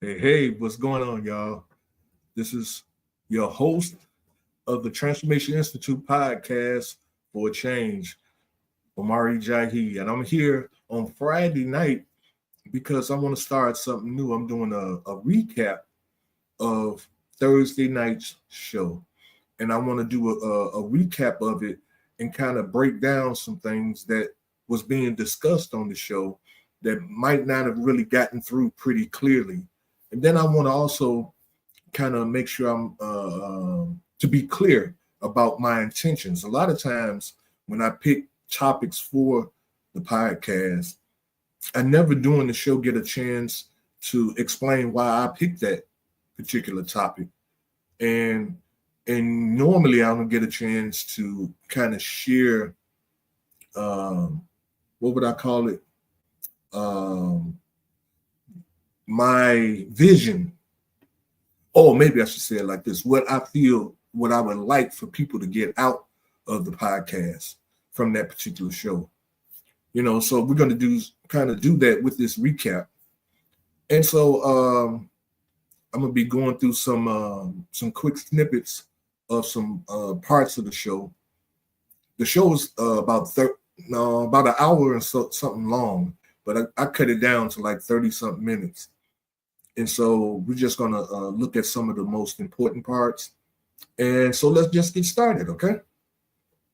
Hey, what's going on, y'all? This is your host of the Transformation Institute podcast for a change, OMARI JAHI, and I'm here on Friday night because I want to start something new. I'm doing a recap of Thursday night's show, and I want to do a recap of it and kind of break down some things that was being discussed on the show that might not have really gotten through pretty clearly. And then I want to also kind of make sure I'm to be clear about my intentions. A lot of times when I pick topics for the podcast, I never during the show get a chance to explain why I picked that particular topic. And normally I don't get a chance to kind of share what would I call it? My vision, or maybe I should say it like this, what I feel, what I would like for people to get out of the podcast from that particular show. So we're going to do that with this recap. And so I'm going to be going through some quick snippets of some parts of the show. The show is about an hour and something long, but I cut it down to like 30-something minutes. And so we're just going to look at some of the most important parts. And so let's just get started, okay?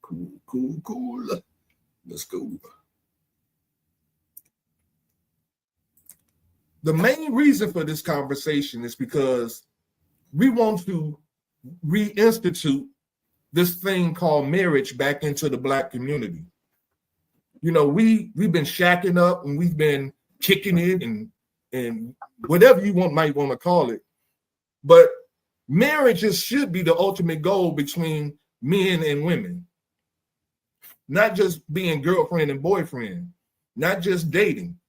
Cool. Let's go. The main reason for this conversation is because we want to reinstitute this thing called marriage back into the Black community. We've been shacking up and we've been kicking it and whatever you might want to call it. But marriage should be the ultimate goal between men and women. Not just being girlfriend and boyfriend, not just dating.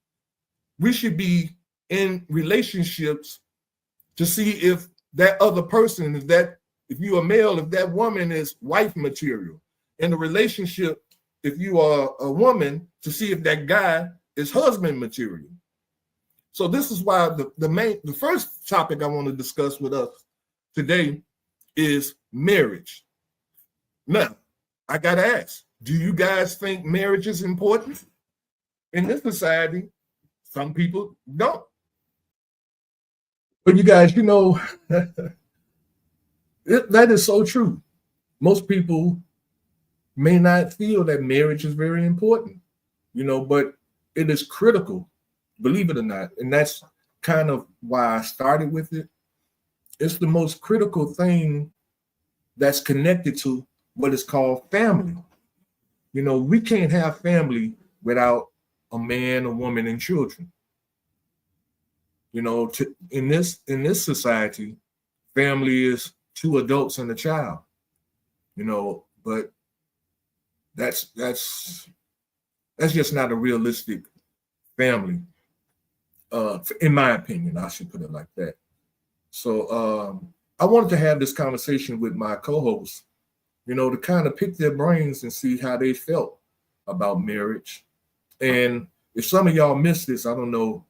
We should be in relationships to see if that other person, if you're a male, if that woman is wife material. In a relationship, if you are a woman, to see if that guy is husband material. So this is why the first topic I want to discuss with us today is marriage. Now, I got to ask, do you guys think marriage is important? In this society, some people don't. But you guys, that is so true. Most people may not feel that marriage is very important, but it is critical, believe it or not. And that's kind of why I started with it. It's the most critical thing that's connected to what is called family. We can't have family without a man, a woman, and children. In this society, family is 2 adults and a child. But that's just not a realistic family. In my opinion, I should put it like that. So I wanted to have this conversation with my co-hosts, to kind of pick their brains and see how they felt about marriage. And if some of y'all missed this, I don't know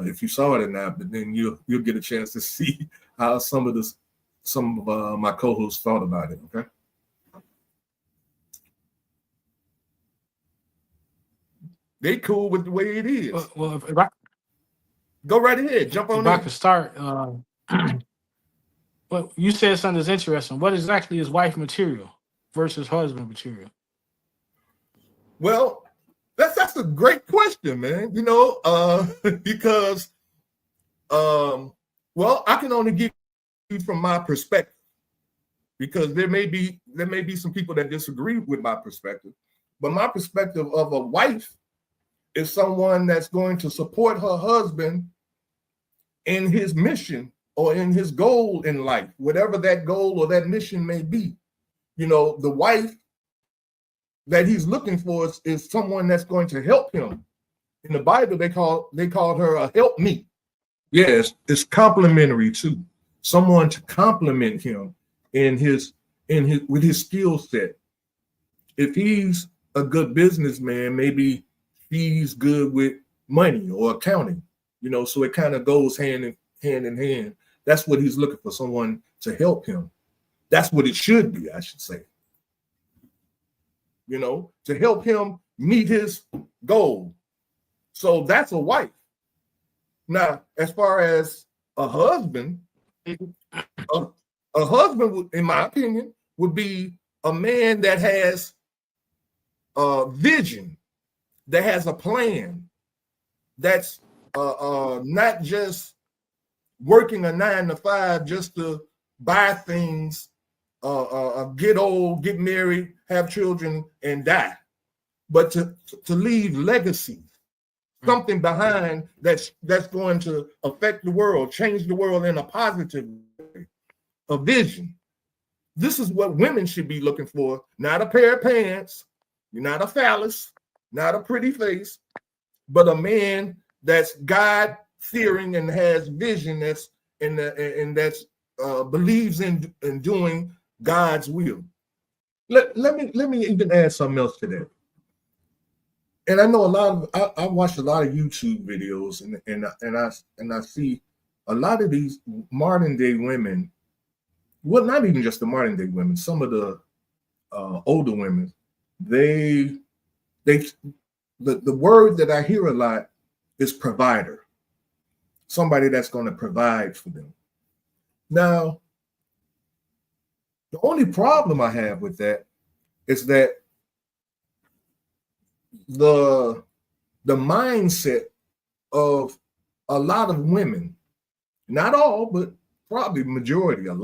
if you saw it or not, but then you'll get a chance to see how some of my co-hosts thought about it. Okay. They cool with the way it is. Well, if I go right ahead, jump on if in. I could start, well, you said something that's interesting. What exactly is wife material versus husband material? Well, that's a great question, man. Because I can only give you from my perspective, because there may be some people that disagree with my perspective, but my perspective of a wife is someone that's going to support her husband in his mission or in his goal in life, whatever that goal or that mission may be. The wife that he's looking for is someone that's going to help him. In the Bible, they called her a helpmeet. Yes, it's complementary too. Someone to complement him with his skill set. If he's a good businessman, maybe he's good with money or accounting, so it kind of goes hand hand in hand. That's what he's looking for, someone to help him. That's what it should be, I should say. You know, to help him meet his goal. So that's a wife. Now, as far as a husband, a husband, in my opinion, would be a man that has a vision, that has a plan, that's not just working a 9 to 5 just to buy things, get old, get married, have children, and die, but to leave legacy, something behind that's going to affect the world, change the world in a positive way, a vision. This is what women should be looking for, not a pair of pants, not a phallus, not a pretty face, but a man that's God-fearing and has vision, that's believes in doing God's will. Let me even add something else to that. And I know I watch a lot of YouTube videos, and I see a lot of these modern day women. Well, not even just the modern day women. Some of the older women, the word that I hear a lot is provider. Somebody that's going to provide for them. Now, the only problem I have with that is that the mindset of a lot of women, not all, but probably majority, a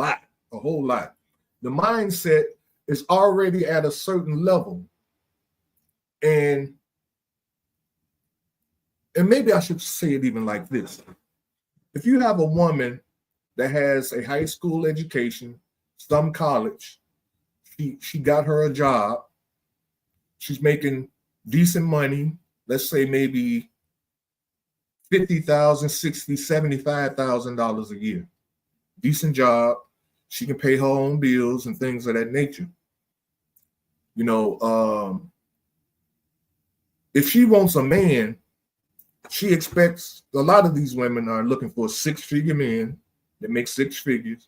whole lot. The mindset is already at a certain level. And maybe I should say it even like this. If you have a woman that has a high school education, some college, she got her a job, she's making decent money, let's say maybe $50,000, $60,000, $75,000 a year. Decent job. She can pay her own bills and things of that nature. You know, if she wants a man, she expects, a lot of these women are looking for a 6-figure man that makes 6 figures,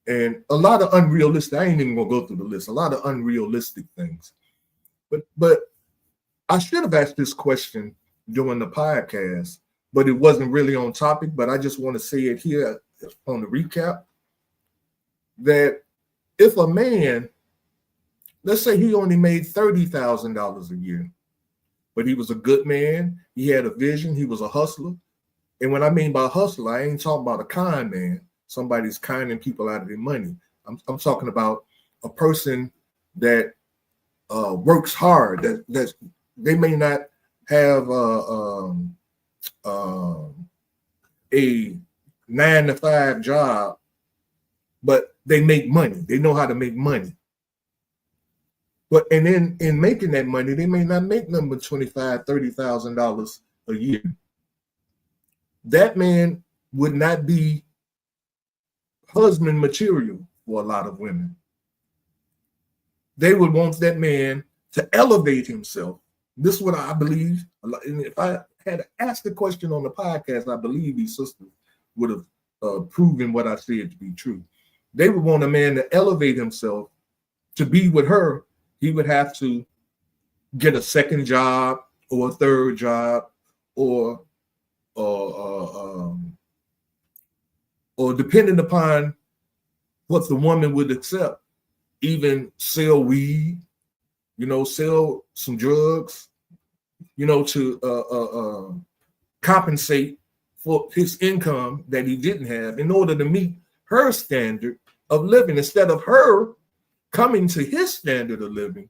and a lot of unrealistic, I ain't even gonna go through the list, a lot of unrealistic things. But I should have asked this question during the podcast, but it wasn't really on topic, but I just want to say it here on the recap, that if a man, let's say he only made $30,000 a year, but he was a good man, he had a vision, he was a hustler. And when I mean by hustler, I ain't talking about a con man, somebody's conning people out of their money. I'm talking about a person that works hard, that they may not have a 9 to 5 job, but they make money. They know how to make money. But and then in making that money, they may not make nothing but $25,000, $30,000 a year. That man would not be husband material for a lot of women. They would want that man to elevate himself. This is what I believe. And if I had asked the question on the podcast, I believe these sisters would have proven what I said to be true. They would want a man to elevate himself. To be with her, he would have to get a second job or a third job, or depending upon what the woman would accept, even sell weed, sell some drugs, to compensate for his income that he didn't have in order to meet her standard of living, instead of her coming to his standard of living,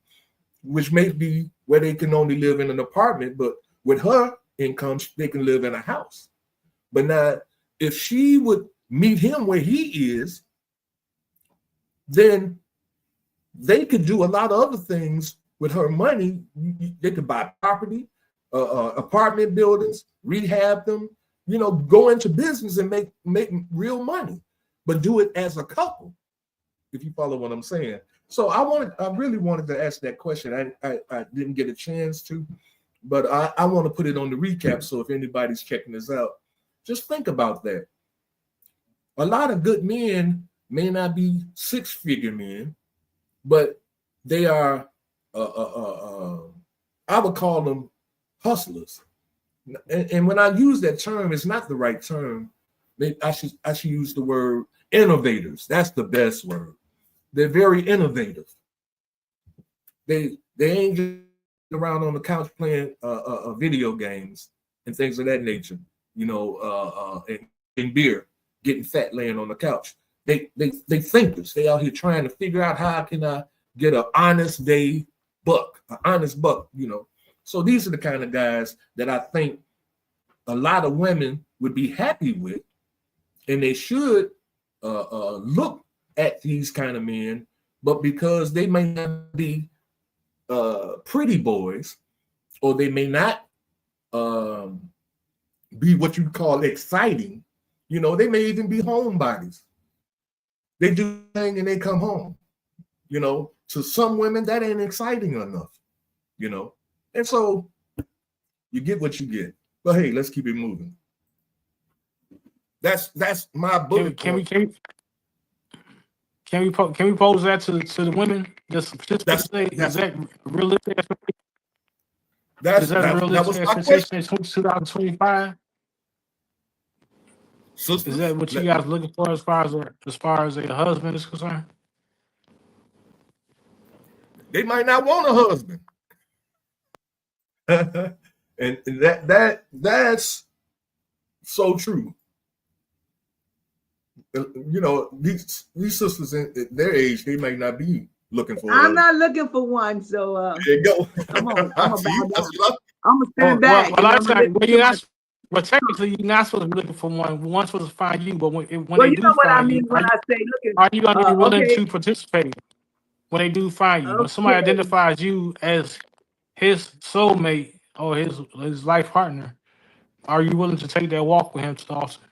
which may be where they can only live in an apartment, but with her income, they can live in a house. But now, if she would meet him where he is, then they could do a lot of other things with her money. They could buy property, apartment buildings, rehab them, go into business and make real money, but do it as a couple, if you follow what I'm saying. So I really wanted to ask that question. I didn't get a chance to, but I want to put it on the recap. So if anybody's checking this out, just think about that. A lot of good men may not be six-figure men, but they are, I would call them hustlers. And when I use that term, it's not the right term. I should use the word innovators. That's the best word. They're very innovative. They ain't just around on the couch playing video games and things of that nature, and beer, getting fat laying on the couch. They thinkers. They out here trying to figure out how can I get an honest buck. So these are the kind of guys that I think a lot of women would be happy with, and they should look at these kind of men, but because they may not be pretty boys, or they may not be what you call exciting, they may even be homebodies. They do thing and they come home. To some women that ain't exciting enough, and so you get what you get. But hey, let's keep it moving. That's my bullet point. Can we pose that to the women? Just say, is that realistic? Is that a realistic expectation in 2025? Sisters, is that what you guys looking for as far as a husband is concerned? They might not want a husband. and that's so true. These sisters in their age, they might not be looking for. I'm not looking for one, so there you go. I'm gonna stand back. But technically, you're not supposed to be looking for one. One's supposed to find you, but when they do find you, are you going to be willing to participate when they do find you? When somebody identifies you as his soulmate or his life partner, are you willing to take that walk with him to Austin?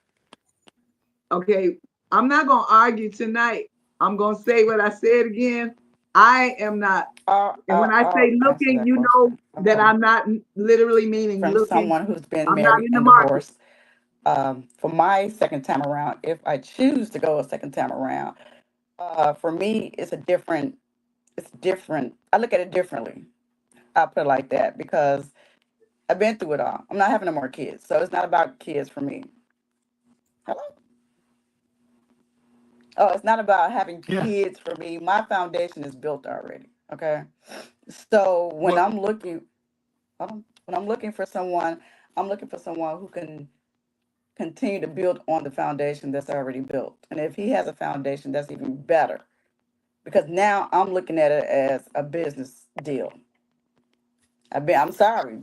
Okay, I'm not going to argue tonight. I'm going to say what I said again. I am not. And when I say looking, you know that I'm not literally meaning from looking. Someone who's been married and divorced. For my second time around, if I choose to go a second time around, for me, it's different. I look at it differently. I'll put it like that because I've been through it all. I'm not having no more kids, so it's not about kids for me. Hello? Oh, it's not about having kids for me. My foundation is built already. Okay. So when I'm looking for someone, I'm looking for someone who can continue to build on the foundation that's already built. And if he has a foundation, that's even better. Because now I'm looking at it as a business deal. I'm sorry,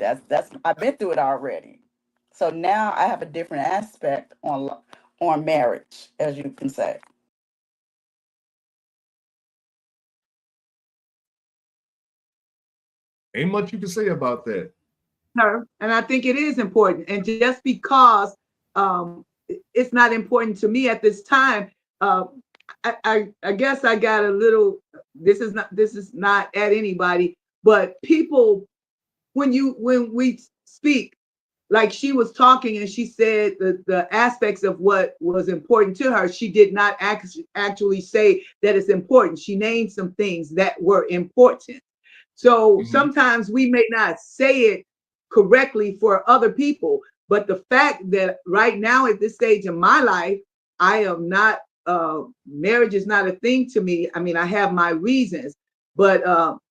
I've been through it already. So now I have a different aspect on marriage, as you can say. Ain't much you can say about that. And I think it is important. And just because it's not important to me at this time, I guess I got a little. This is not at anybody, but people, when we speak, like she was talking and she said the aspects of what was important to her, she did not actually say that it's important. She named some things that were important. So sometimes we may not say it correctly for other people, but the fact that right now at this stage in my life, I am not, marriage is not a thing to me. I mean, I have my reasons, but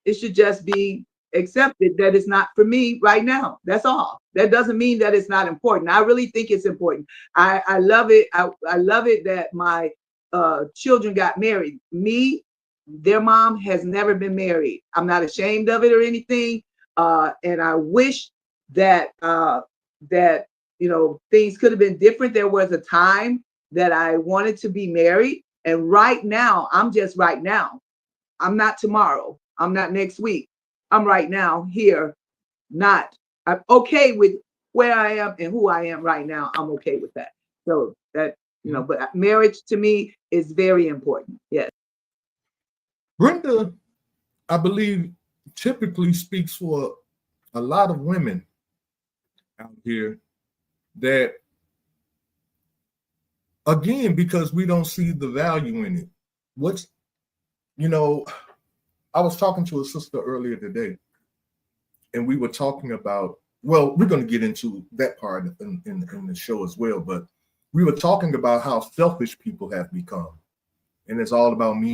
it should just be accepted that it's not for me right now. That's all. That doesn't mean that it's not important. I really think it's important. I love it. I love it that my children got married. Their mom has never been married. I'm not ashamed of it or anything. And I wish that things could have been different. There was a time that I wanted to be married. And right now, I'm just right now. I'm not tomorrow. I'm not next week. I'm right now here. I'm okay with where I am and who I am right now. I'm okay with that. So that, but marriage to me is very important. Yes. Brenda, I believe, typically speaks for a lot of women out here that again, because we don't see the value in it. What's, you know, I was talking to a sister earlier today, and we were talking about, well, we're going to get into that part in the show as well, but we were talking about how selfish people have become. And it's all about me,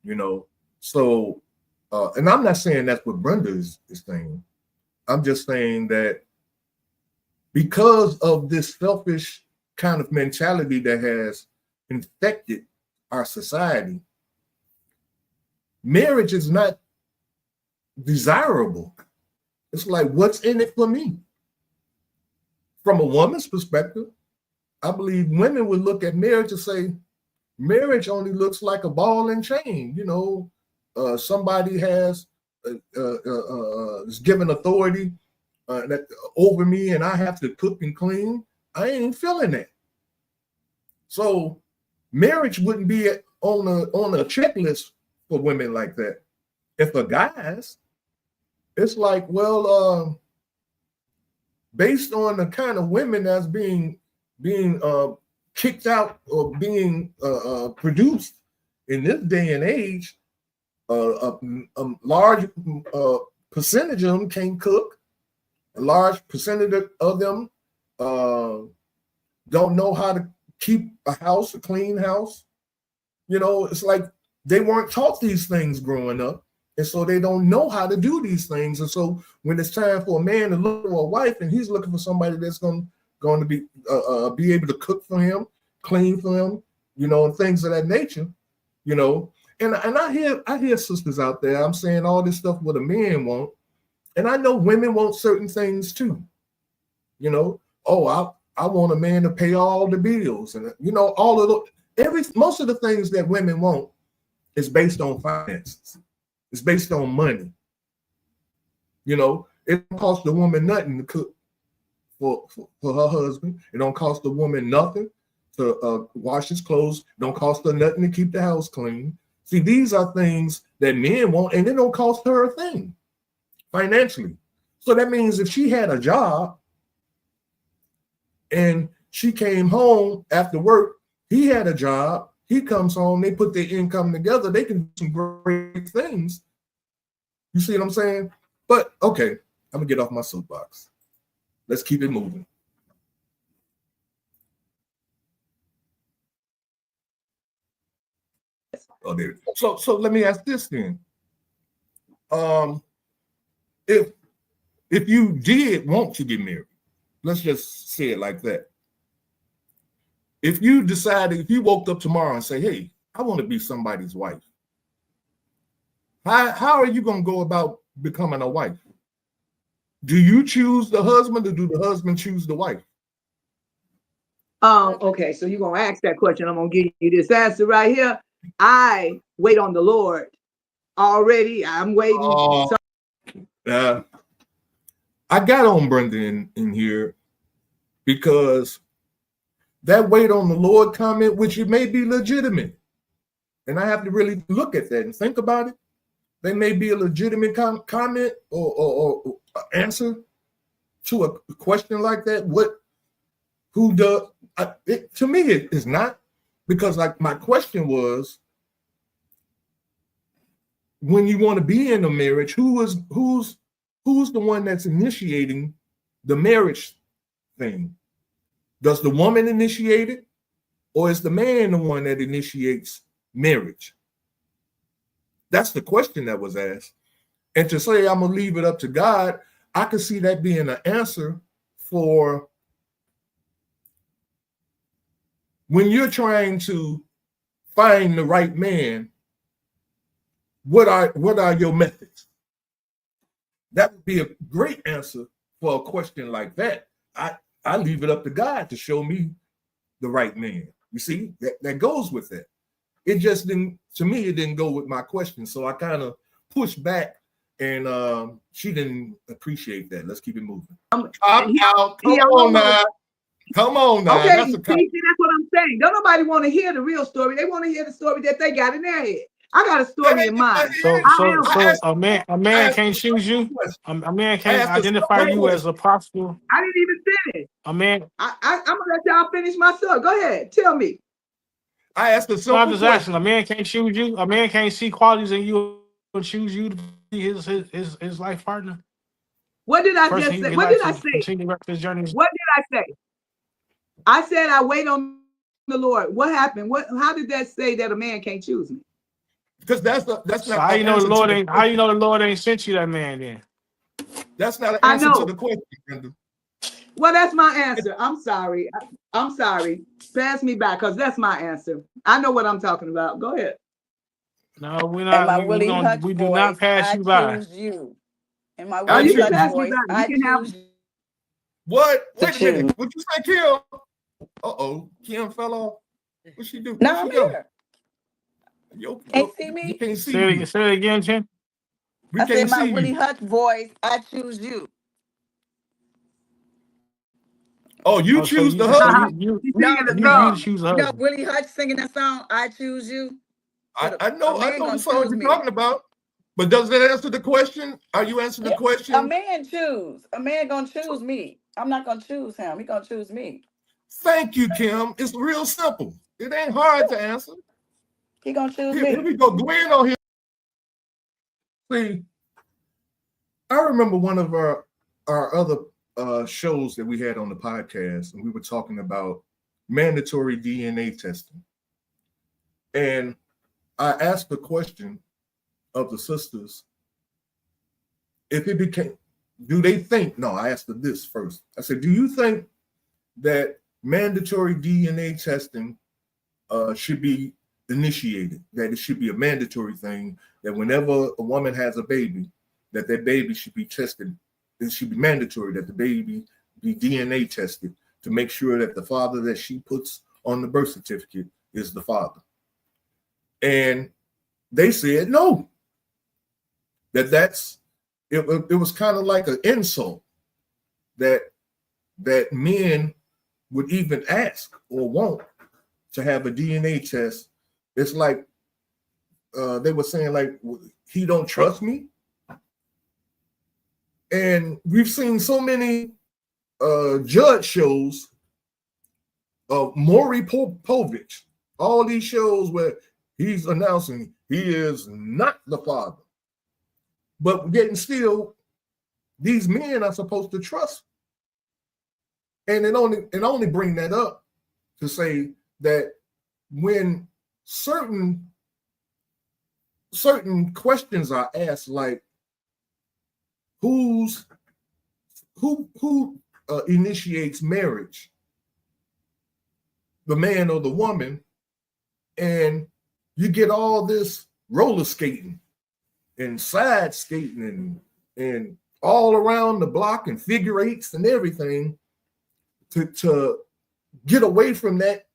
you know. So, and I'm not saying that's what Brenda is saying. I'm just saying that because of this selfish kind of mentality that has infected our society, marriage is not desirable. It's like, what's in it for me? From a woman's perspective, I believe women would look at marriage and say, marriage only looks like a ball and chain. You know, somebody has is given authority over me, and I have to cook and clean. I ain't feeling that. So marriage wouldn't be on a checklist for women like that. And for guys, it's like, well, based on the kind of women that's being kicked out or being produced in this day and age, a large percentage of them can't cook. A large percentage of them don't know how to keep a house, a clean house. You know, it's like they weren't taught these things growing up. And so they don't know how to do these things. And so when it's time for a man to look for a wife, and he's looking for somebody that's going to be able to cook for him, clean for him, you know, and things of that nature, you know. And I hear sisters out there, I'm saying all this stuff what a man want. And I know women want certain things too. You know, oh, I want a man to pay all the bills. And, you know, all of most of the things that women want is based on finances. It's based on money. You know, it don't cost the woman nothing to cook for her husband. It don't cost the woman nothing to wash his clothes. It don't cost her nothing to keep the house clean. See, these are things that men want, and it don't cost her a thing financially. So that means if she had a job and she came home after work, he had a job, he comes home, they put their income together, they can do some great things. You see what I'm saying? But okay, I'm gonna get off my soapbox. Let's keep it moving. Oh, there. So let me ask this then. If you did want to get married, let's just say it like that. If you decided, if you woke up tomorrow and say, hey, I want to be somebody's wife, how are you going to go about becoming a wife? Do you choose the husband, or do the husband choose the wife? Okay, so you're going to ask that question. I'm going to give you this answer right here. I wait on the Lord already. I'm waiting. I got on Brenda in here because that wait on the Lord comment, which it may be legitimate, and I have to really look at that and think about it. They may be a legitimate comment or answer to a question like that. Who does? To me, it is not, because like my question was, when you want to be in a marriage, who's the one that's initiating the marriage thing? Does the woman initiate it, or is the man the one that initiates marriage? That's the question that was asked. And to say I'm gonna leave it up to God, I could see that being an answer for when you're trying to find the right man. What are your methods? That would be a great answer for a question like that. I leave it up to God to show me the right man. You see, that goes with it. It just didn't, to me, it didn't go with my question. So I kind of pushed back, and she didn't appreciate that. Let's keep it moving. Come on now. Okay, that's what I'm saying. Don't nobody want to hear the real story. They want to hear the story that they got in their head. I got a story in mind. So a man can't asked choose you. A man can't asked a identify simple you as a possible. I didn't even finish. A man. I'm gonna let y'all finish my story. Go ahead, tell me. I asked a No, simple I'm just asking. question. A man can't choose you. A man can't see qualities in you and choose you to be his life partner. What did I just say? What did I say? Continue his journey. What did I say? I said I wait on the Lord. What happened? How did that say that a man can't choose me? Because that's So not how you an know the answer Lord to ain't? How you know the Lord ain't sent you that man then? that's not an I answer to know. the question, Brenda. Well, that's my answer. I'm sorry. I'm sorry. Pass me back, because that's my answer. I know what I'm talking about. Go ahead. No, we're And not. my Willie Hutch We do voice, not pass I you by. choose you. In my Oh, I Willie you can Hutch choose pass me voice, back. You I can have. choose What? to Wait a choose. minute. What you say, Kim? Uh-oh. Kim fell off. Where'd she do? No, Where'd she I'm go? here. Yo, Can't see you me? can't see Say you. it again, Tim. We I said can't my see Willie you. Hutch voice, I choose you. Oh, you Oh, so choose you the so husband? He's No, singing a you song. choose a no, husband. Willie Hutch singing that song, I choose you. So I a know man the gonna song choose you're me. talking about. But does that answer the question? Are you answering the Yeah, a question? man choose. A man gonna choose me. I'm not gonna choose him. He gonna choose me. Thank you, Kim. It's real simple. It ain't hard to answer. He gonna choose Here me. we go. Gwen on here. See, I remember one of our other shows that we had on the podcast, and we were talking about mandatory DNA testing. And I asked the question of the sisters, if it became, do they think, no, I asked them this first. I said, do you think that mandatory DNA testing should be initiated, that it should be a mandatory thing, that whenever a woman has a baby, that baby should be tested. It should be mandatory that the baby be DNA tested to make sure that the father that she puts on the birth certificate is the father. And they said no, that's it was kind of like an insult that men would even ask or want to have a DNA test. It's like they were saying, like, he don't trust me. And we've seen so many judge shows of Maury Povich, all these shows where he's announcing he is not the father. But yet and still, these men are supposed to trust. And it only bring that up to say that when certain questions are asked, like who initiates marriage, the man or the woman, and you get all this roller skating and side skating and all around the block and figure eights and everything to get away from that,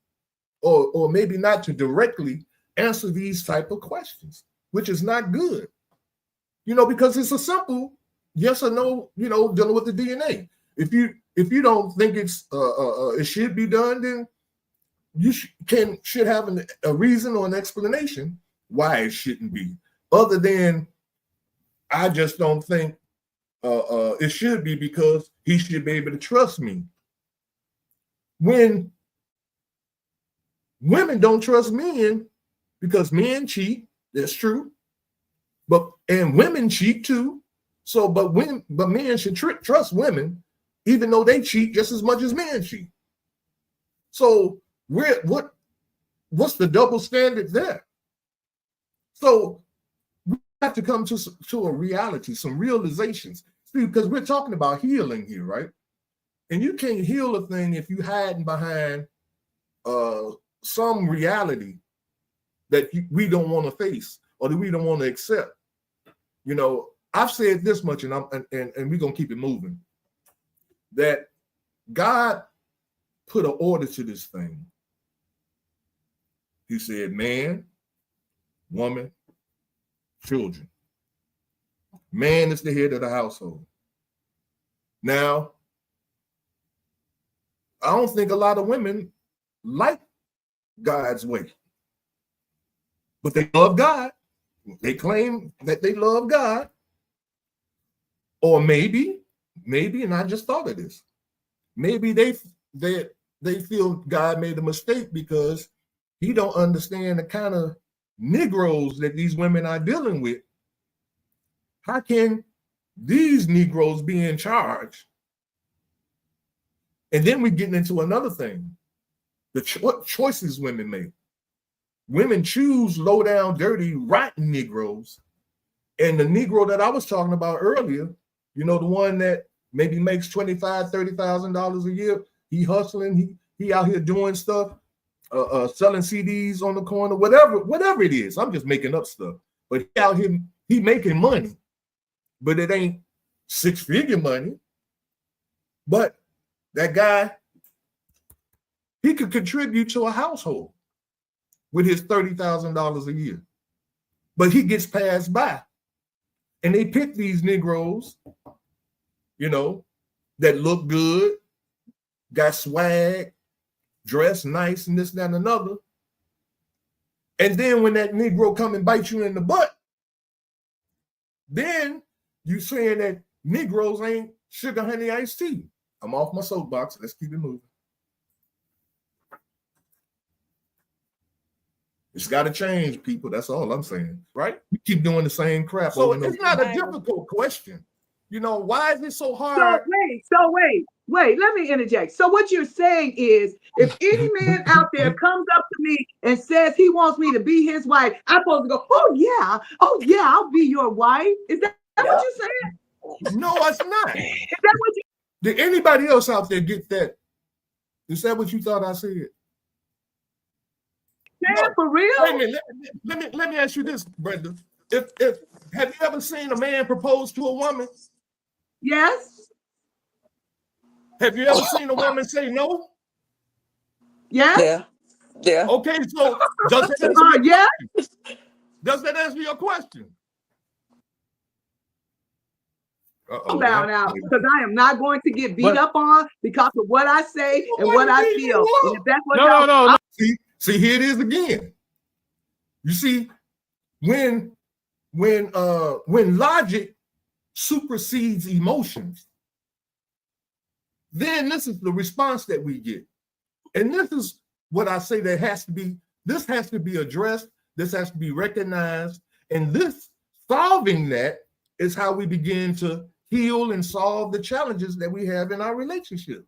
or maybe not to directly answer these type of questions, which is not good, because it's a simple yes or no, dealing with the DNA. If you don't think it's it should be done, then you should have a reason or an explanation why it shouldn't be, other than I just don't think it should be because he should be able to trust me. When women don't trust men because men cheat, that's true, and women cheat too. So, but men should trust women, even though they cheat just as much as men cheat. So, what's the double standard there? So, we have to come to a reality, some realizations. See, because we're talking about healing here, right? And you can't heal a thing if you hiding behind some reality that we don't want to face or that we don't want to accept. I've said this much, and we're gonna keep it moving. That God put an order to this thing. He said, man, woman, children. Man is the head of the household. Now, I don't think a lot of women like God's way, but they love God. They claim that they love God. Or maybe, and I just thought of this, maybe they feel God made a mistake because he don't understand the kind of Negroes that these women are dealing with. How can these Negroes be in charge? And then we're getting into another thing, what choices women make. Women choose low down, dirty, rotten Negroes. And the Negro that I was talking about earlier, you know, the one that maybe makes $25,000, $30,000 a year, he hustling, he out here doing stuff, selling CDs on the corner, whatever it is. I'm just making up stuff. But he out here, he making money, but it ain't six-figure money. But that guy, he could contribute to a household with his $30,000 a year. But he gets passed by. And they pick these Negroes, you know, that look good, got swag, dressed nice, and this, that, and another. And then when that Negro come and bite you in the butt, then you saying that Negroes ain't sugar, honey, iced tea. I'm off my soapbox. Let's keep it moving. It's got to change, people. That's all I'm saying, right? We keep doing the same crap. So it's not a difficult question. You know, why is it so hard? So wait, let me interject. So what you're saying is, if any man out there comes up to me and says he wants me to be his wife, I'm supposed to go, oh yeah, I'll be your wife. Is that what you're saying? No, it's not. Is that what you? Did anybody else out there get that? Is that what you thought I said? Yeah, for real? Wait a minute. Let me ask you this, Brenda. If have you ever seen a man propose to a woman? Yes. Have you ever seen a woman say no? Yes. Yeah. Okay, so does that answer yeah. Does that answer your question? Bow now, because I am not going to get beat up on because of what I say and what I feel. And if that's what no. See, here it is again. You see, when logic supersedes emotions, then this is the response that we get. And this is what I say this has to be addressed, this has to be recognized, and this solving that is how we begin to heal and solve the challenges that we have in our relationship.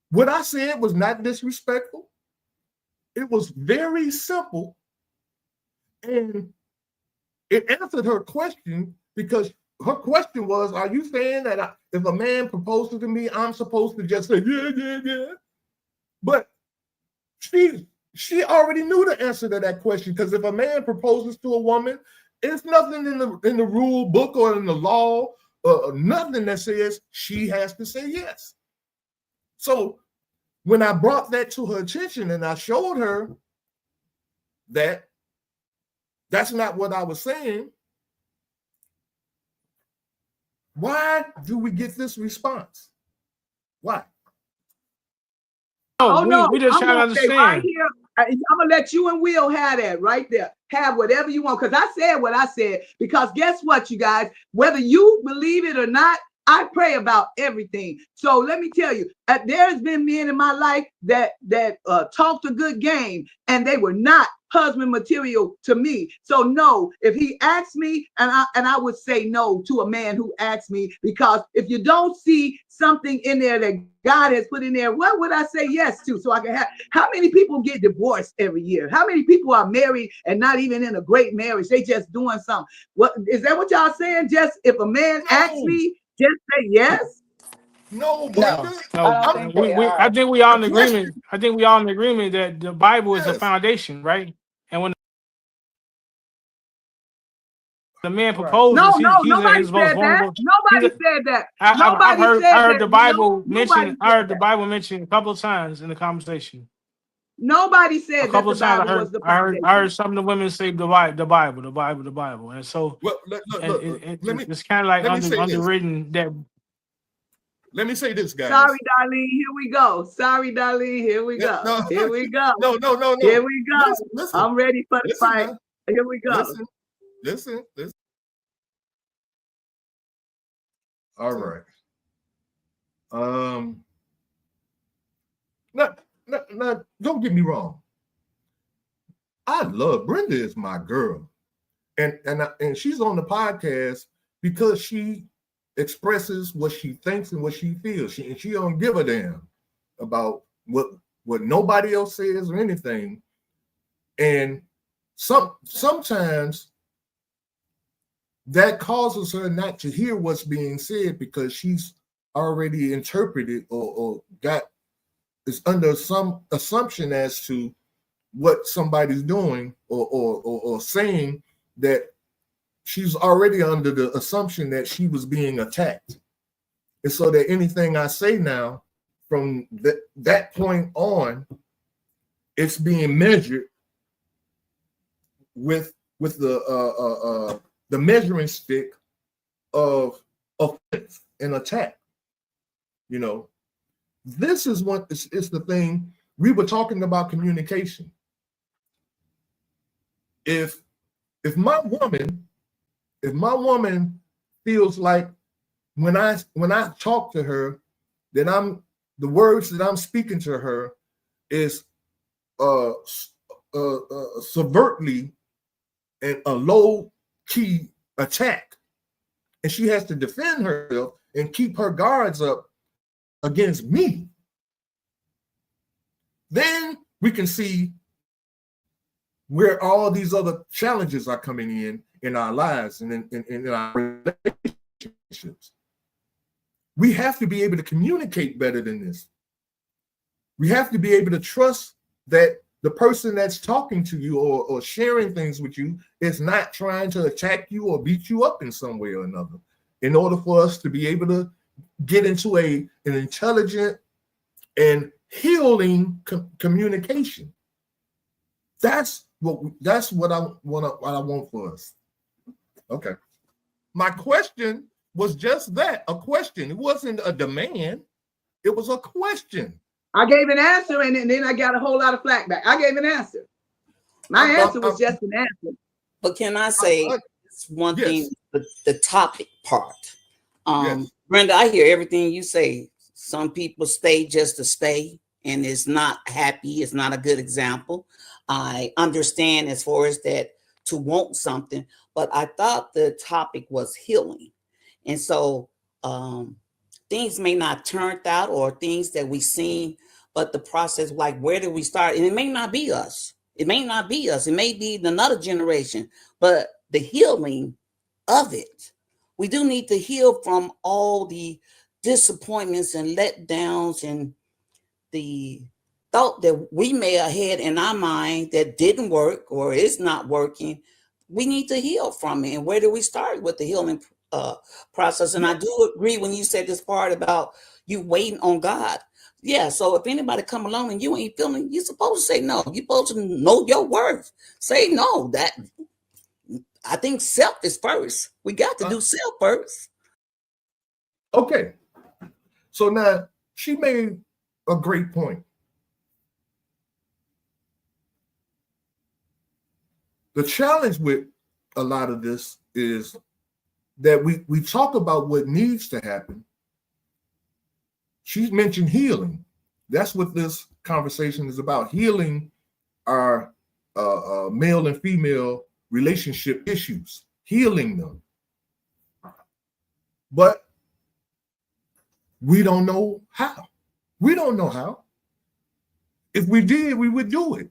What I said was not disrespectful. It was very simple, and it answered her question, because her question was, are you saying that if a man proposes to me, I'm supposed to just say, yeah? But she already knew the answer to that question, because if a man proposes to a woman, it's nothing in the rule book or in the law, nothing that says she has to say yes. So when I brought that to her attention and I showed her that that's not what I was saying, why do we get this response? Why? We just trying to understand. Right here, I'm gonna let you and Will have that right there. Have whatever you want, because I said what I said. Because guess what, you guys? Whether you believe it or not, I pray about everything. So let me tell you, there's been men in my life that talked a good game, and they were not husband material to me. So no, if he asked me, and I would say no to a man who asked me, because if you don't see something in there that God has put in there, what would I say yes to? So I can have. How many people get divorced every year? How many people are married and not even in a great marriage? They just doing something. What is that? What y'all saying? Just if a man asks me, just say yes. No. I think we all in agreement. I think we all in agreement that the Bible is the foundation, right? And when the man proposes, nobody said that. Nobody said that. I heard the Bible mentioned. I heard the Bible mentioned a couple of times in the conversation. Nobody said a couple that the of times. Bible was the foundation. I heard some of the women say the Bible, and so it's kind of like underwritten that. Let me say this, guys. Sorry, Darlene. Here we go. Here we go. No. Here we go. No. Here we go. Listen, I'm ready for the fight. Here we go. Listen. All right. Now, don't get me wrong. I love Brenda is my girl, and she's on the podcast because she expresses what she thinks and what she feels. She don't give a damn about what nobody else says or anything. And sometimes that causes her not to hear what's being said because she's already interpreted or is under some assumption as to what somebody's doing or saying, that she's already under the assumption that she was being attacked. And so that anything I say now from that point on, it's being measured with the measuring stick of offense and attack. You know, this is what it's the thing. We were talking about communication. If my woman feels like when I talk to her, that the words that I'm speaking to her is subvertly and a low key attack, and she has to defend herself and keep her guards up against me, then we can see where all these other challenges are coming in our lives and in our relationships. We have to be able to communicate better than this. We have to be able to trust that the person that's talking to you or sharing things with you is not trying to attack you or beat you up in some way or another, in order for us to be able to get into an intelligent and healing communication. That's what I want for us. Okay. My question was just that, a question. It wasn't a demand. It was a question. I gave an answer, and then I got a whole lot of flack back. I gave an answer. My answer was just an answer. But can I say one thing, the topic part? Brenda, I hear everything you say. Some people stay just to stay, and it's not happy. It's not a good example. I understand as far as that, to want something, but I thought the topic was healing. And so things may not turn out, or things that we seen, but the process, like, where do we start? And it may not be us. It may not be us. It may be another generation, but the healing of it. We do need to heal from all the disappointments and letdowns and the thought that we may have had in our mind that didn't work or is not working. We need to heal from it. And where do we start with the healing process? And I do agree when you said this part about you waiting on God. Yeah, so if anybody come along and you ain't feeling, you're supposed to say no. You're supposed to know your worth. Say no. That, I think self is first. We got to do self first. Okay. So now she made a great point. The challenge with a lot of this is that we talk about what needs to happen. She's mentioned healing. That's what this conversation is about, healing our male and female relationship issues, healing them. But we don't know how. We don't know how. If we did, we would do it.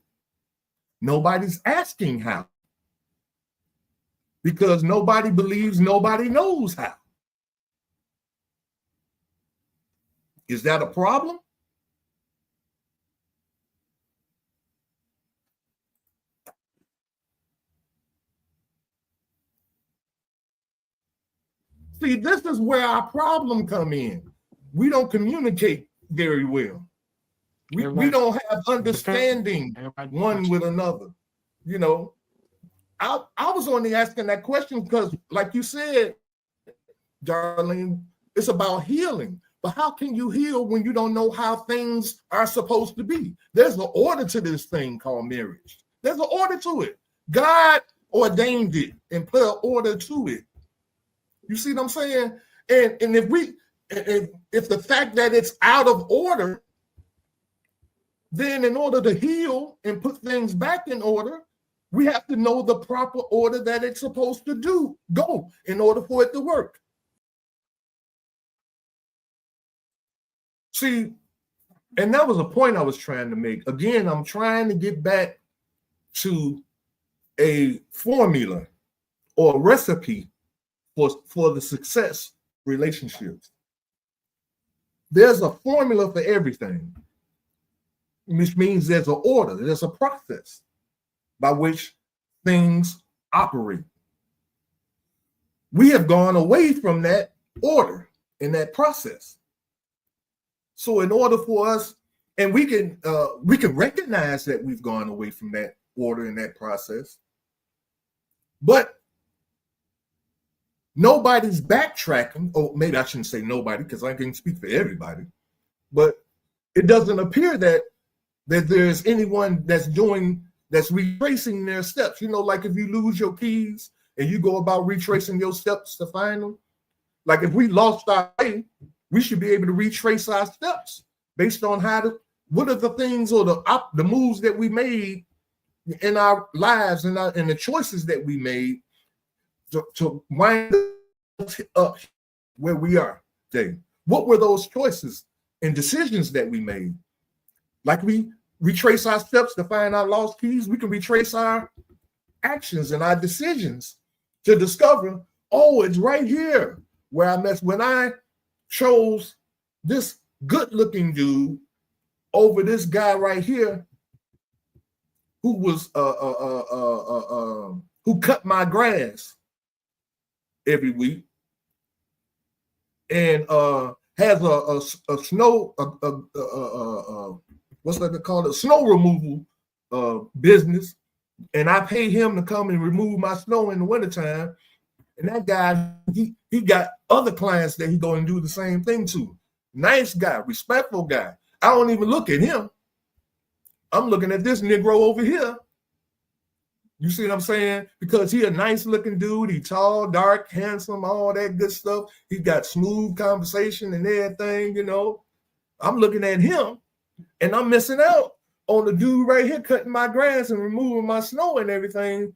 Nobody's asking how, because nobody believes nobody knows how. Is that a problem? See, this is where our problem come in. We don't communicate very well. We don't have understanding one with another. You know, I was only asking that question because, like you said, Darlene, it's about healing. But how can you heal when you don't know how things are supposed to be? There's an order to this thing called marriage. There's an order to it. God ordained it and put an order to it. You see what I'm saying? And if the fact that it's out of order, then in order to heal and put things back in order, we have to know the proper order that it's supposed to go in order for it to work. See, and that was a point I was trying to make. Again, I'm trying to get back to a formula or a recipe for the success relationships. There's a formula for everything, which means there's an order, there's a process by which things operate. We have gone away from that order and that process. So in order for us, and we can recognize that we've gone away from that order and that process, but nobody's backtracking, or maybe I shouldn't say nobody because I can speak for everybody, but it doesn't appear that there's anyone that's retracing their steps. You know, like if you lose your keys and you go about retracing your steps to find them, like if we lost our way, we should be able to retrace our steps based on what are the things or the moves that we made in our lives and the choices that we made to wind up where we are today. What were those choices and decisions that we made? Like we retrace our steps to find our lost keys, we can retrace our actions and our decisions to discover, oh, it's right here where I messed. When I chose this good-looking dude over this guy right here who was who cut my grass every week and has a snow what's that called, a snow removal business, and I pay him to come and remove my snow in the wintertime. And that guy, he got other clients that he go and do the same thing to. Nice guy, respectful guy. I don't even look at him. I'm looking at this Negro over here. You see what I'm saying? Because he a nice looking dude. He tall, dark, handsome, all that good stuff. He got smooth conversation and everything, you know. I'm looking at him and I'm missing out on the dude right here cutting my grass and removing my snow and everything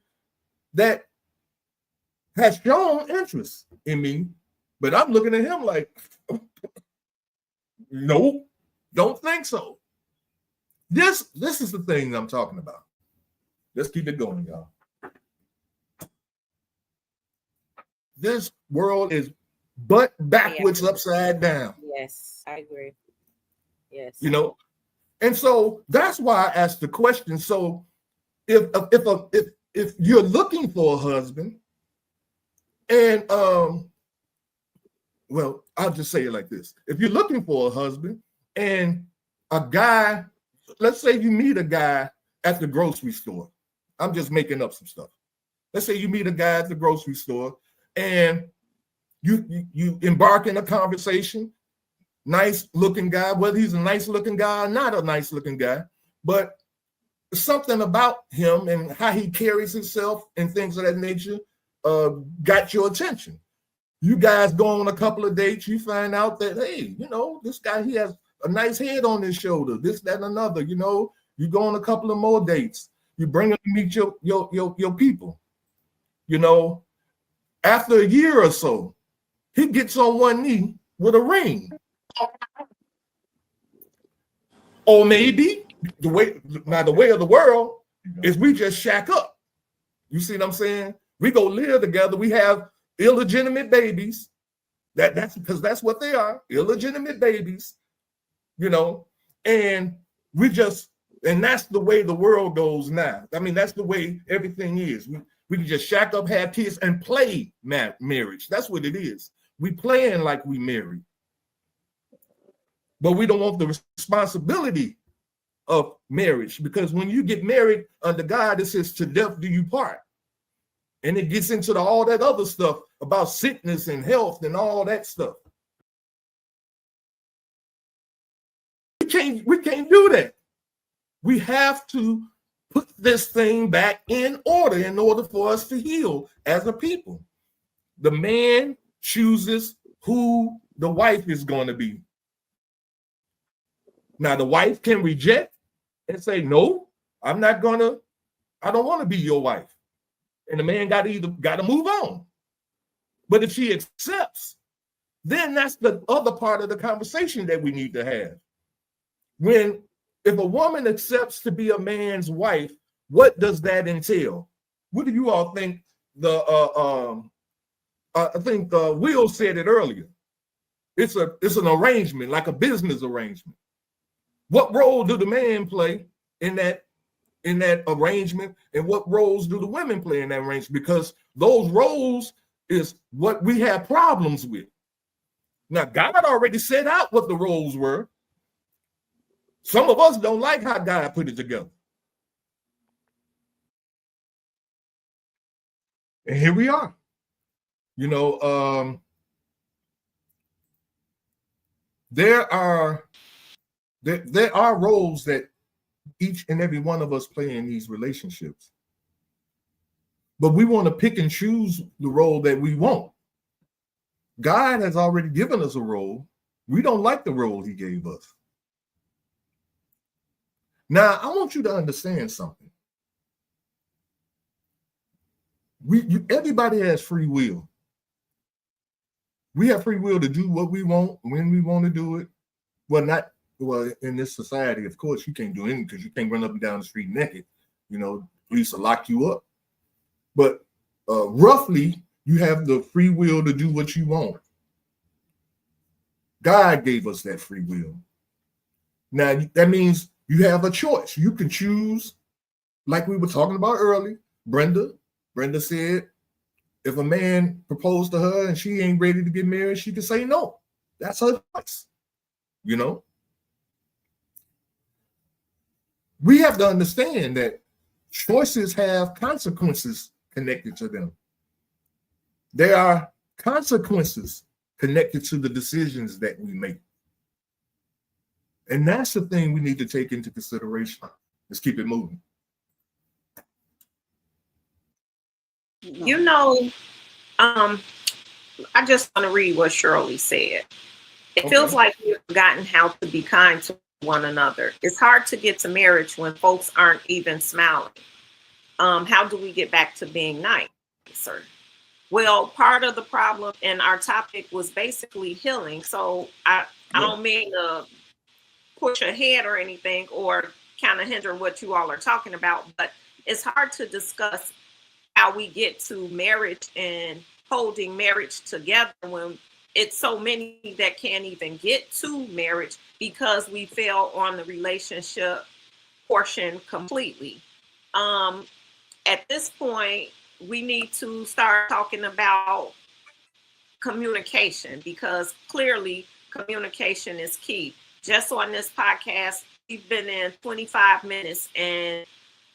that has shown interest in me. But I'm looking at him like, nope, don't think so. This is the thing I'm talking about. Let's keep it going, y'all. This world is butt backwards, upside down. Yes, I agree. Yes. You know, and so that's why I asked the question. So if you're looking for a husband, and well, I'll just say it like this. If you're looking for a husband and a guy, let's say you meet a guy at the grocery store. I'm just making up some stuff. Let's say you meet a guy at the grocery store and you embark in a conversation. Nice looking guy, whether he's a nice looking guy or not a nice looking guy, but something about him and how he carries himself and things of that nature got your attention. You guys go on a couple of dates, you find out that, hey, you know, this guy, he has a nice head on his shoulder, this, that, and another, you know. You go on a couple of more dates. You bring him to meet your people. You know, after a year or so, he gets on one knee with a ring. Or maybe the way of the world is we just shack up. You see what I'm saying? We go live together. We have illegitimate babies. That's because that's what they are, illegitimate babies, you know, and that's the way the world goes now. I mean, that's the way everything is. We can just shack up, have kids, and play marriage. That's what it is. We playing like we married. But we don't want the responsibility of marriage, because when you get married under God, it says to death do you part. And it gets into all that other stuff about sickness and health and all that stuff. We can't do that. We have to put this thing back in order for us to heal as a people. The man chooses who the wife is going to be. Now, the wife can reject and say, no, I don't want to be your wife. And the man got to move on. But if she accepts, then that's the other part of the conversation that we need to have. If a woman accepts to be a man's wife, what does that entail? What do you all think? I think Will said it earlier. It's an arrangement, like a business arrangement. What role do the man play in that arrangement, and what roles do the women play in that arrangement? Because those roles is what we have problems with. Now, God already set out what the roles were. Some of us don't like how God put it together. And here we are. You know, there are roles that each and every one of us play in these relationships. But we want to pick and choose the role that we want. God has already given us a role. We don't like the role he gave us. Now, I want you to understand something. Everybody has free will. We have free will to do what we want when we want to do it. Well, in this society, of course, you can't do anything because you can't run up and down the street naked. You know, police will lock you up. But roughly, you have the free will to do what you want. God gave us that free will. Now, that means you have a choice. You can choose, like we were talking about earlier. Brenda said, if a man proposed to her and she ain't ready to get married, she can say no. That's her choice. You know? We have to understand that choices have consequences connected to them. There are consequences connected to the decisions that we make. And that's the thing we need to take into consideration. Let's keep it moving. You know, I just want to read what Shirley said. It feels like we've forgotten how to be kind to one another. It's hard to get to marriage when folks aren't even smiling. How do we get back to being nicer? Well, part of the problem in our topic was basically healing. So I don't mean to push ahead or anything or kind of hinder what you all are talking about, but it's hard to discuss how we get to marriage and holding marriage together when it's so many that can't even get to marriage because we fail on the relationship portion completely. At this point, we need to start talking about communication because clearly communication is key. Just on this podcast, we've been in 25 minutes and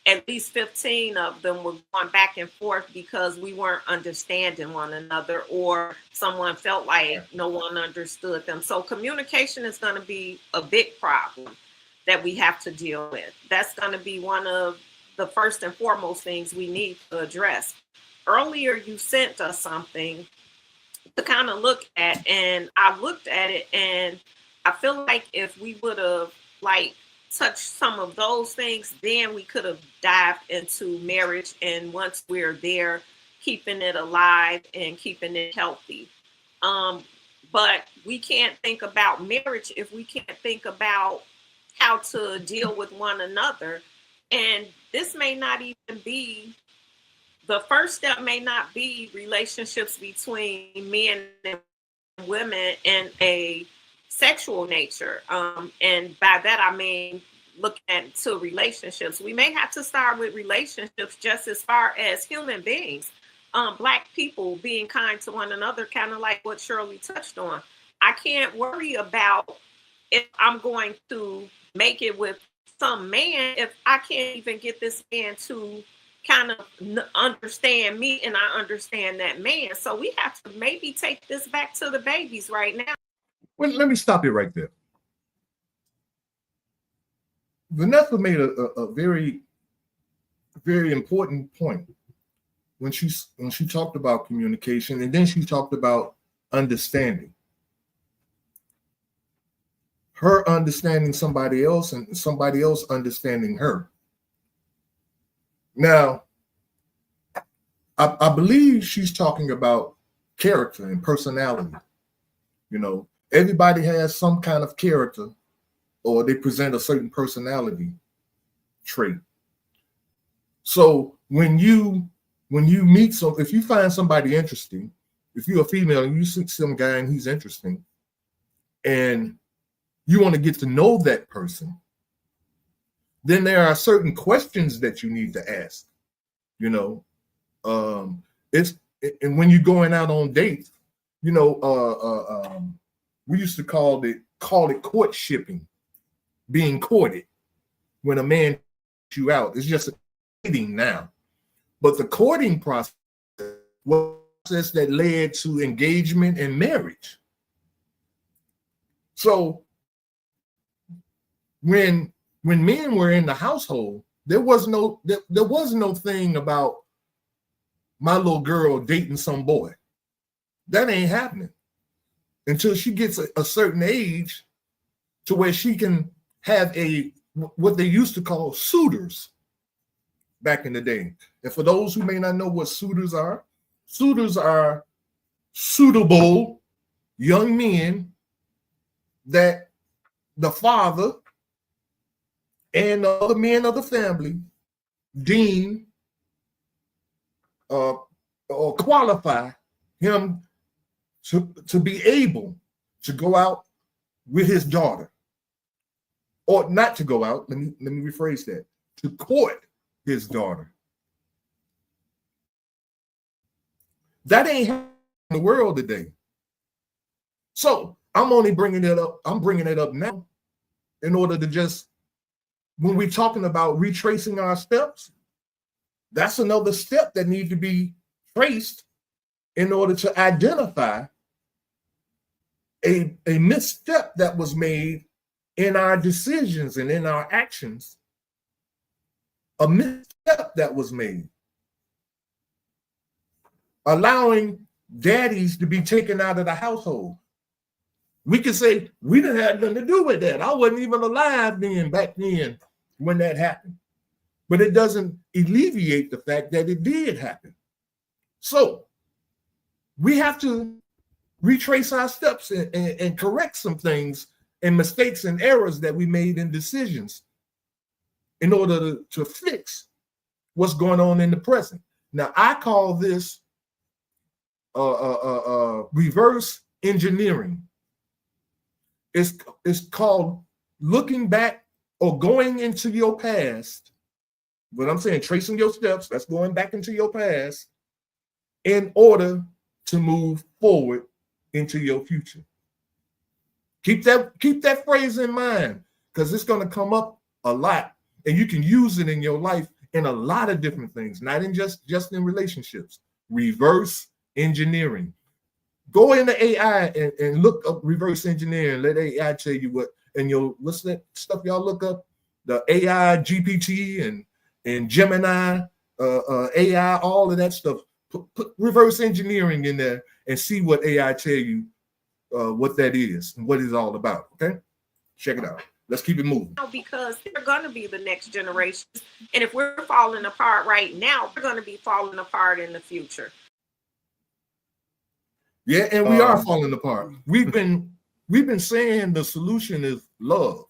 at least 15 of them were going back and forth because we weren't understanding one another or someone felt like no one understood them. So communication is going to be a big problem that we have to deal with. That's going to be one of the first and foremost things we need to address. Earlier, you sent us something to kind of look at, and I looked at it, and I feel like if we would have touched some of those things, then we could have dived into marriage, and once we're there, keeping it alive and keeping it healthy. But we can't think about marriage if we can't think about how to deal with one another. And this may not even be, the first step may not be relationships between men and women in a sexual nature. And by that, I mean, looking at relationships. We may have to start with relationships just as far as human beings. Black people being kind to one another, kind of like what Shirley touched on. I can't worry about if I'm going to make it with some man if I can't even get this man to kind of understand me and I understand that man. So we have to maybe take this back to the babies right now. Well, let me stop you right there. Vanessa made a very very important point when she talked about communication, and then she talked about understanding. Her understanding somebody else and somebody else understanding her. Now, I believe she's talking about character and personality. You know, everybody has some kind of character, or they present a certain personality trait. So when you meet if you find somebody interesting, if you're a female and you see some guy and he's interesting, and you want to get to know that person, then there are certain questions that you need to ask. You know, and when you're going out on dates, you know, we used to call it courtshipping, being courted. When a man takes you out, it's just dating now. But the courting process was a process that led to engagement and marriage. So when men were in the household, there was no thing about my little girl dating some boy. That ain't happening until she gets a certain age to where she can have what they used to call suitors back in the day. And for those who may not know what suitors are suitable young men that the father and the other men of the family deem or qualify him to be able to go out with his daughter, or not to go out. Let me rephrase that: to court his daughter. That ain't happening in the world today. So I'm only bringing it up. I'm bringing it up now in order to just, when we're talking about retracing our steps, that's another step that needs to be traced in order to identify a misstep that was made in our decisions and in our actions, a misstep that was made. Allowing daddies to be taken out of the household. We could say, we didn't have nothing to do with that. I wasn't even alive back then when that happened. But it doesn't alleviate the fact that it did happen. So we have to retrace our steps and correct some things and mistakes and errors that we made in decisions in order to fix what's going on in the present. Now, I call this reverse engineering. It's called looking back or going into your past. What I'm saying, tracing your steps, that's going back into your past in order to move forward into your future. Keep that phrase in mind, because it's going to come up a lot, and you can use it in your life in a lot of different things, not in just in relationships. Reverse engineering. Go into AI and look up reverse engineering. Let AI tell you what, and what's that stuff y'all look up? The AI, GPT, and Gemini, AI, all of that stuff. Put reverse engineering in there and see what AI tell you what that is and what it's all about. Okay, check it out. Let's keep it moving. Because they're going to be the next generation, and if we're falling apart right now, we're going to be falling apart in the future. Yeah, and we are falling apart. We've been saying the solution is love.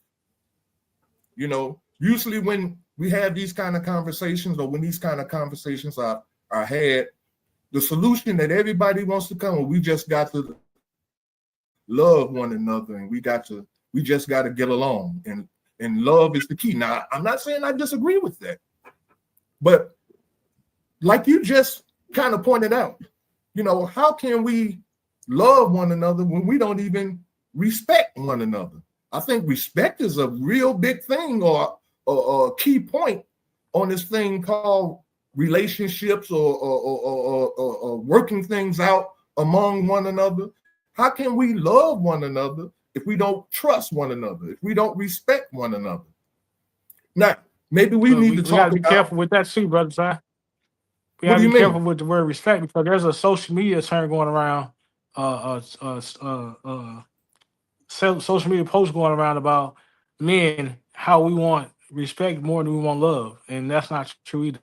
You know, usually when we have these kind of conversations, or when these kind of conversations are had, the solution that everybody wants to come with, we just got to love one another, and we just got to get along, and love is the key. Now, I'm not saying I disagree with that, but like you just kind of pointed out, you know, how can we love one another when we don't even respect one another? I think respect is a real big thing, or a key point on this thing called relationships, or working things out among one another. How can we love one another if we don't trust one another, if we don't respect one another? Now, Maybe we need to we gotta talk be about. careful with that too, brother. Si. We What gotta do you be careful mean? with the word respect because there's a social media term going around, social media posts going around about men how we want respect more than we want love, and that's not true either.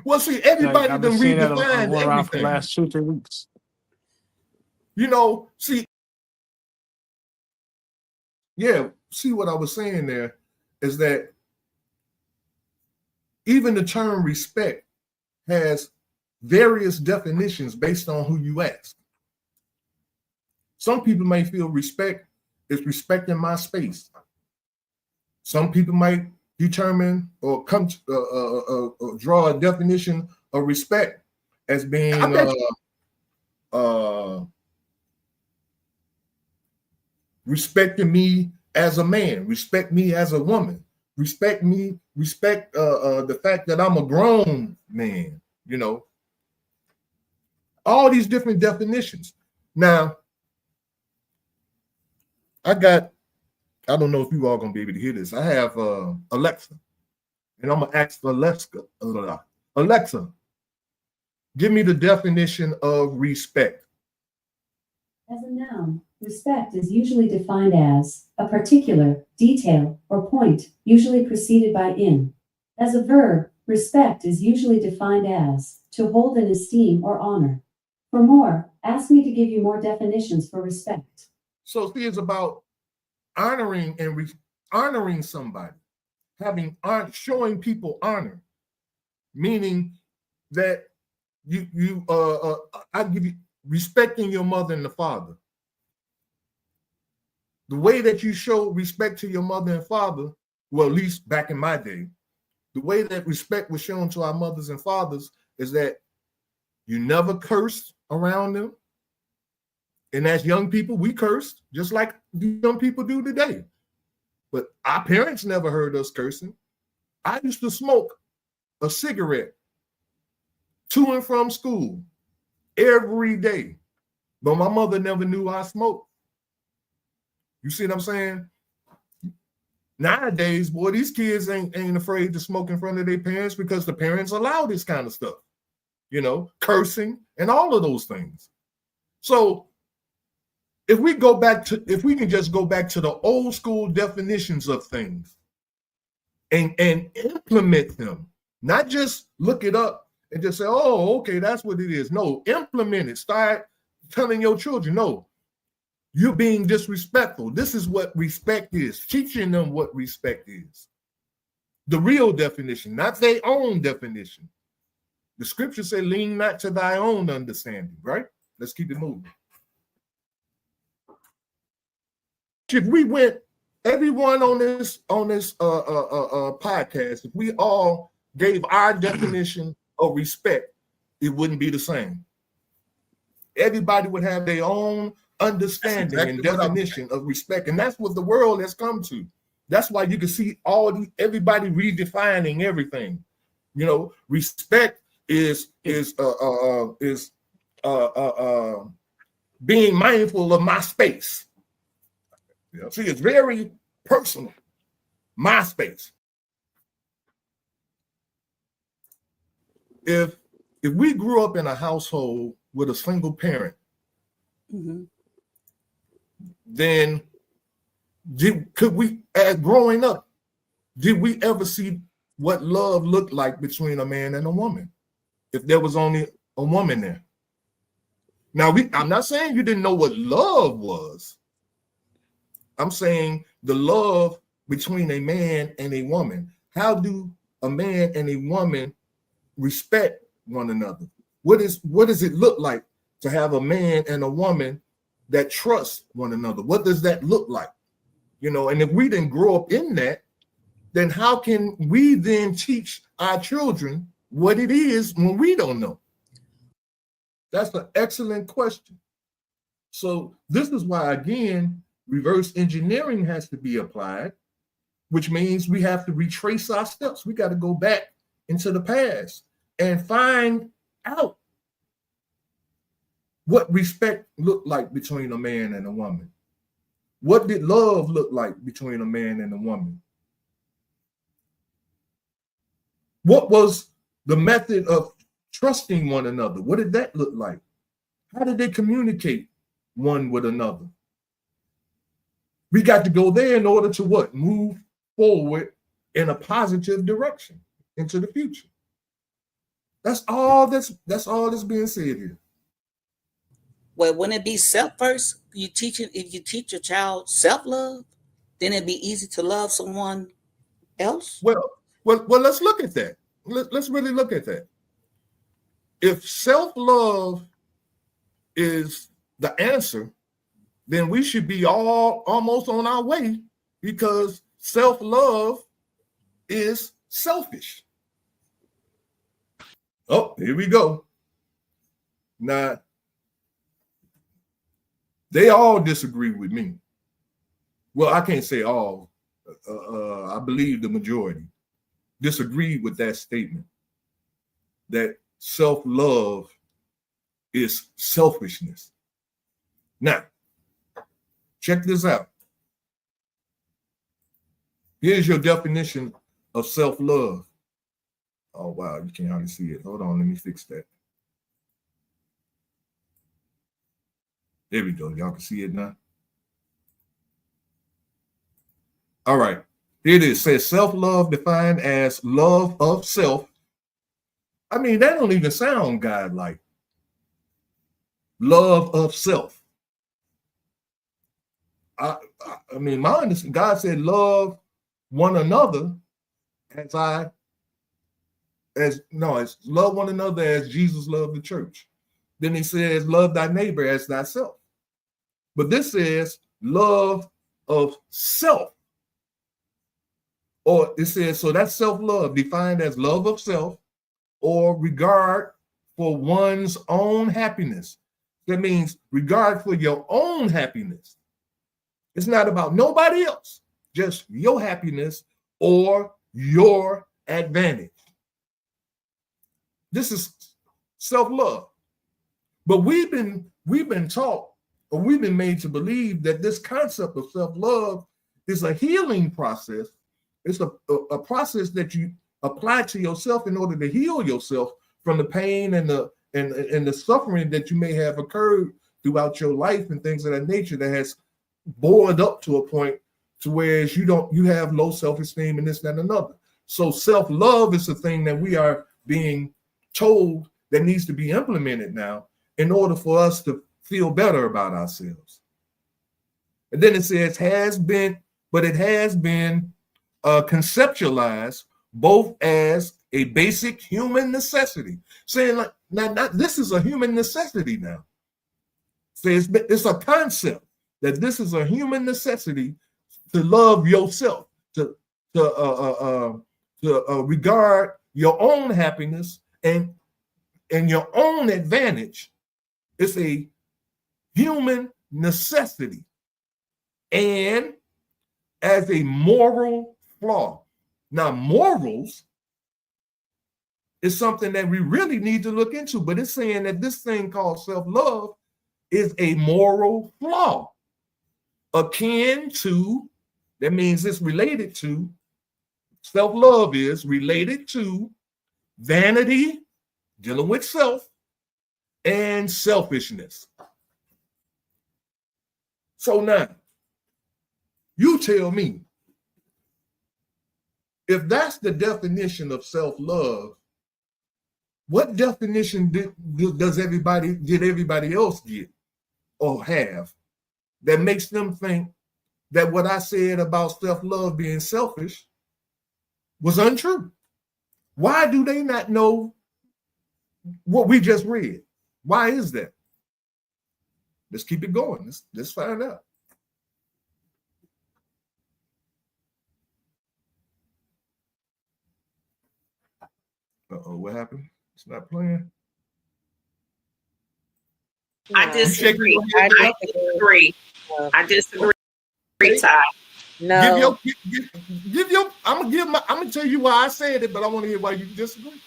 Well, see, Like everybody I've been done seeing that redefined going around for the everything. last 2-3 weeks. You know, see, yeah, see what I was saying there is that even the term respect has various definitions based on who you ask. Some people may feel respect is respecting my space. Some people might determine or come to, draw a definition of respect as being respecting me as a man, respect me as a woman, respect the fact that I'm a grown man, you know. All these different definitions. Now, I don't know if you all gonna be able to hear this. I have Alexa, and I'm gonna ask Alexa, give me the definition of respect. As a noun, respect is usually defined as a particular, detail, or point, usually preceded by in. As a verb, respect is usually defined as to hold in esteem or honor. For more, ask me to give you more definitions for respect. So see, it's about honoring and honoring somebody, showing people honor, meaning that I give you respecting your mother and the father. The way that you show respect to your mother and father, well, at least back in my day, the way that respect was shown to our mothers and fathers is that you never cursed around them. And as young people, we cursed just like young people do today. But our parents never heard us cursing. I used to smoke a cigarette to and from school every day, but my mother never knew I smoked. You see what I'm saying? Nowadays, boy, these kids ain't afraid to smoke in front of their parents because the parents allow this kind of stuff, you know, cursing and all of those things. So if we can just go back to the old school definitions of things and implement them, not just look it up and just say, oh, okay, that's what it is. No, implement it. Start telling your children, no, you're being disrespectful. This is what respect is. Teaching them what respect is. The real definition, not their own definition. The scripture say, lean not to thy own understanding, right? Let's keep it moving. If we went, everyone on this podcast, if we all gave our definition of respect, it wouldn't be the same. Everybody would have their own understanding and definition of respect, and that's what the world has come to. That's why you can see everybody redefining everything. You know, respect is being mindful of my space. You know, see, it's very personal. My space. If we grew up in a household with a single parent, then growing up, did we ever see what love looked like between a man and a woman? If there was only a woman there. Now, I'm not saying you didn't know what love was. I'm saying the love between a man and a woman. How do a man and a woman respect one another? What does it look like to have a man and a woman that trust one another? What does that look like? You know, and if we didn't grow up in that, then how can we then teach our children what it is when we don't know? That's an excellent question. So this is why, again, reverse engineering has to be applied, which means we have to retrace our steps. We got to go back into the past and find out what respect looked like between a man and a woman. What did love look like between a man and a woman? What was the method of trusting one another? What did that look like? How did they communicate one with another? We got to go there in order to what? Move forward in a positive direction into the future. That's all that's being said here. Well, wouldn't it be self first? If you teach your child self-love, then it'd be easy to love someone else. Well, let's look at that. Let's really look at that. If self-love is the answer, then we should be almost on our way, because self-love is selfish. Oh, here we go. Now, they all disagree with me. Well, I can't say all. I believe the majority disagree with that statement, that self-love is selfishness. Now, check this out. Here's your definition of self-love. Oh, wow, you can't hardly see it. Hold on, let me fix that. There we go. Y'all can see it now. All right. Here it is. It says self-love defined as love of self. I mean, that don't even sound God-like. Love of self. I mean, my understanding, God said, love one another it's love one another as Jesus loved the church. Then he says, love thy neighbor as thyself. But this says love of self. Or it says, so that's self-love, defined as love of self or regard for one's own happiness. That means regard for your own happiness. It's not about nobody else, just your happiness or your advantage. This is self-love. But we've been taught, or we've been made to believe that this concept of self-love is a healing process. It's a process that you apply to yourself in order to heal yourself from the pain and the suffering that you may have occurred throughout your life and things of that nature that has boiled up to a point to where you have low self-esteem and this, that, and another. So self-love is the thing that we are being told that needs to be implemented now in order for us to feel better about ourselves. And then it says it has been conceptualized both as a basic human necessity. Saying like, now this is a human necessity now. Says it's a concept that this is a human necessity to love yourself, to regard your own happiness and your own advantage. It's a human necessity and as a moral flaw. Now, morals is something that we really need to look into, but it's saying that this thing called self-love is a moral flaw akin to, that means it's related to, self-love is related to vanity, dealing with self, and selfishness. So now, you tell me, if that's the definition of self-love, what definition did everybody else get or have that makes them think that what I said about self-love being selfish was untrue? Why do they not know what we just read? Why is that? Let's keep it going. Let's find out. Uh-oh, what happened? It's not playing. I disagree. I disagree, Ty. No. I'm gonna tell you why I said it, but I want to hear why you disagree.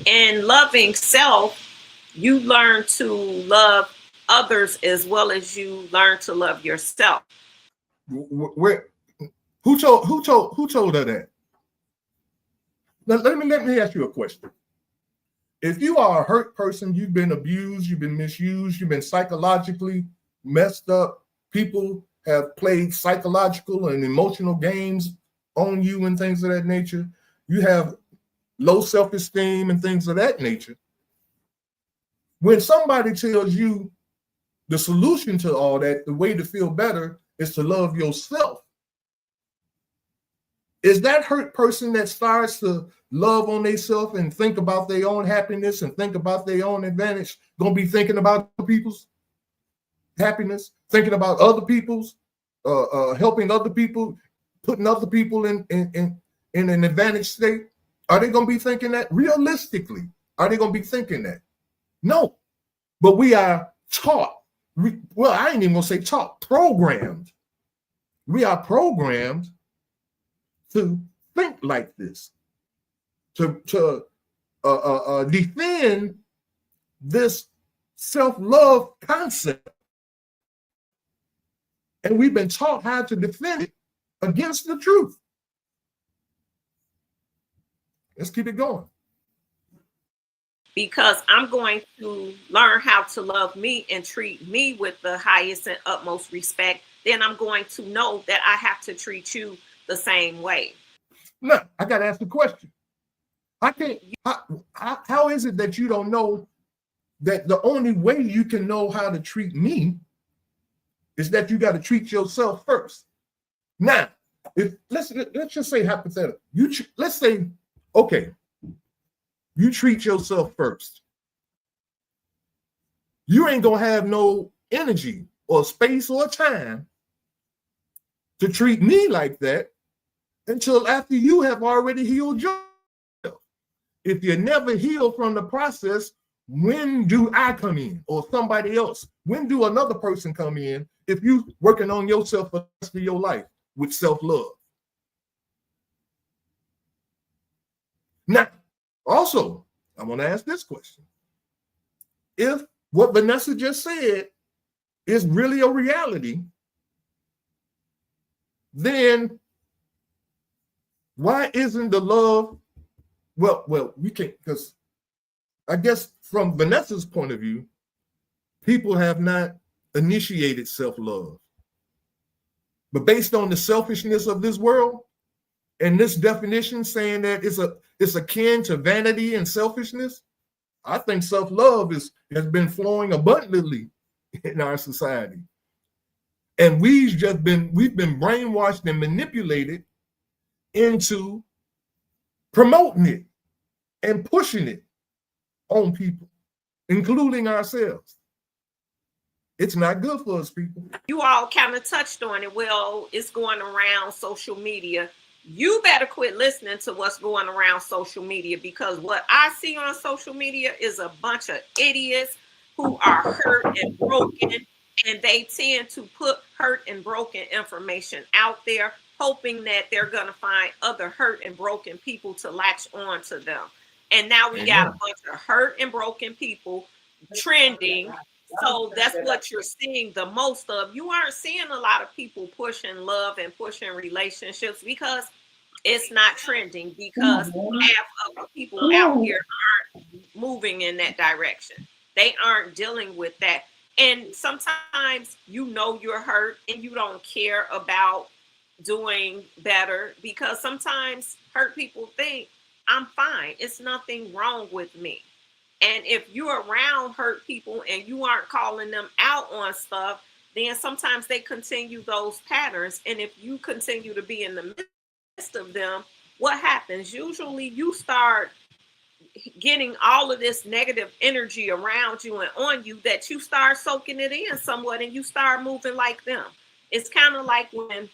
In loving self, you learn to love others as well as you learn to love yourself. Who told her that? Now, let me ask you a question. If you are a hurt person, you've been abused, you've been misused, you've been psychologically messed up, people have played psychological and emotional games on you and things of that nature, you have low self-esteem and things of that nature. When somebody tells you the solution to all that, the way to feel better is to love yourself, is that hurt person that starts to love on themselves and think about their own happiness and think about their own advantage going to be thinking about people's happiness, thinking about other people's, helping other people, putting other people in an advantage state? Are they going to be thinking that? Realistically, are they going to be thinking that? No. But we are taught, well, I ain't even going to say taught, programmed. We are programmed to think like this, to defend this self-love concept. And we've been taught how to defend it against the truth. Let's keep it going. Because I'm going to learn how to love me and treat me with the highest and utmost respect, then I'm going to know that I have to treat you the same way. No, I got to ask the question. I can't. How is it that you don't know that the only way you can know how to treat me is that you got to treat yourself first? Now, if let's just say hypothetical. Let's say, okay, you treat yourself first. You ain't gonna have no energy or space or time to treat me like that until after you have already healed yourself. If you never heal from the process, when do I come in or somebody else? When do another person come in if you working on yourself for the rest of your life with self-love? Now, also, I want to ask this question. If what Vanessa just said is really a reality, then why isn't the love, well, we can't, because I guess from Vanessa's point of view, people have not initiated self-love. But based on the selfishness of this world and this definition saying that it's akin to vanity and selfishness, I think self-love has been flowing abundantly in our society. And we've been brainwashed and manipulated into promoting it and pushing it on people, including ourselves. It's not good for us, people. You all kind of touched on it. Well, it's going around social media. You better quit listening to what's going around social media, because what I see on social media is a bunch of idiots who are hurt and broken, and they tend to put hurt and broken information out there, hoping that they're going to find other hurt and broken people to latch on to them. And now we got a bunch of hurt and broken people trending. So that's what you're seeing the most of. You aren't seeing a lot of people pushing love and pushing relationships because it's not trending, because half of the people out here aren't moving in that direction. They aren't dealing with that. And sometimes you're hurt and you don't care about doing better, because sometimes hurt people think, I'm fine. It's nothing wrong with me. And if you're around hurt people and you aren't calling them out on stuff, then sometimes they continue those patterns. And if you continue to be in the midst of them, what happens? Usually you start getting all of this negative energy around you and on you, that you start soaking it in somewhat and you start moving like them. It's kind of like when,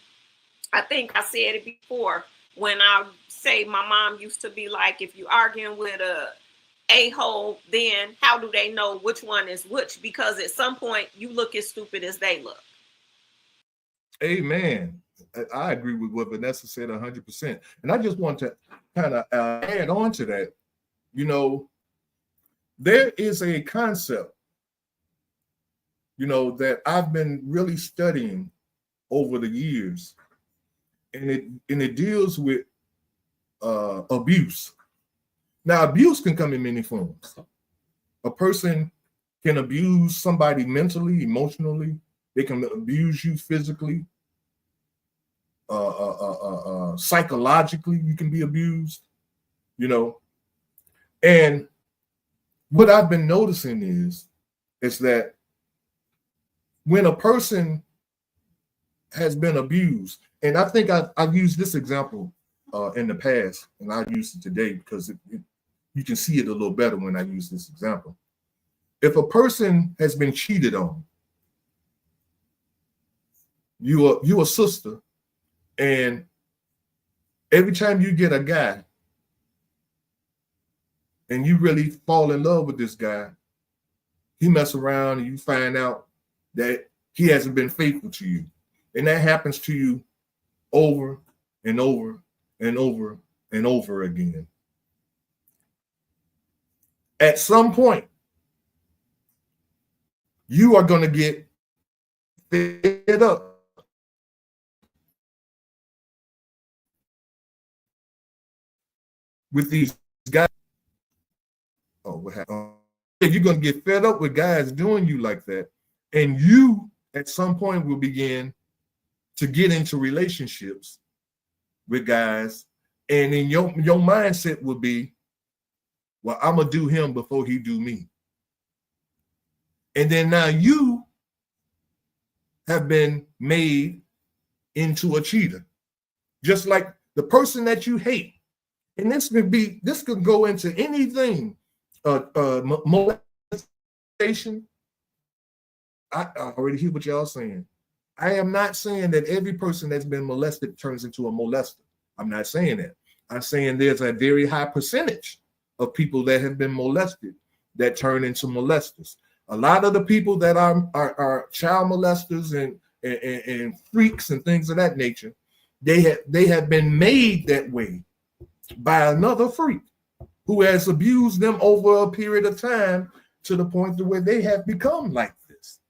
I think I said it before, when I say my mom used to be like, if you're arguing with a-hole, then how do they know which one is which? Because at some point you look as stupid as they look. Amen. I agree with what Vanessa said 100%. And I just want to kind of add on to that. There is a concept, that I've been really studying over the years, and it deals with abuse. Now, abuse can come in many forms. A person can abuse somebody mentally, emotionally. They can abuse you physically, psychologically. You can be abused, you know. And what I've been noticing is that when a person has been abused, and I think I've used this example in the past, and I use it today because you can see it a little better when I use this example. If a person has been cheated on, you a sister, and every time you get a guy and you really fall in love with this guy, he mess around and you find out that he hasn't been faithful to you. And that happens to you over and over and over and over again. At some point, you are going to get fed up with these guys. Oh, what happened? You're going to get fed up with guys doing you like that. And you, at some point, will begin to get into relationships with guys. And then your mindset will be, well, I'm going to do him before he do me. And then now you have been made into a cheater. Just like the person that you hate. And this could go into anything. Molestation. I already hear what y'all saying. I am not saying that every person that's been molested turns into a molester. I'm not saying that. I'm saying there's a very high percentage of people that have been molested that turn into molesters. A lot of the people that are child molesters and freaks and things of that nature, they have been made that way by another freak who has abused them over a period of time to the point to where they have become like this.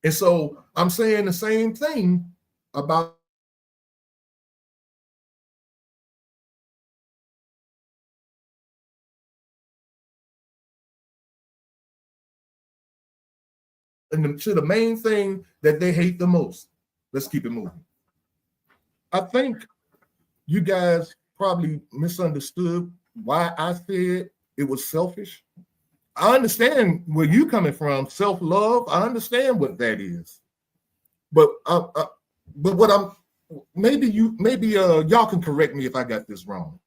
And so I'm saying the same thing about to the main thing that they hate the most. Let's keep it moving. I think you guys probably misunderstood why I said it was selfish. I understand where you're coming from, self-love. I understand what that is. But what I'm maybe y'all can correct me if I got this wrong.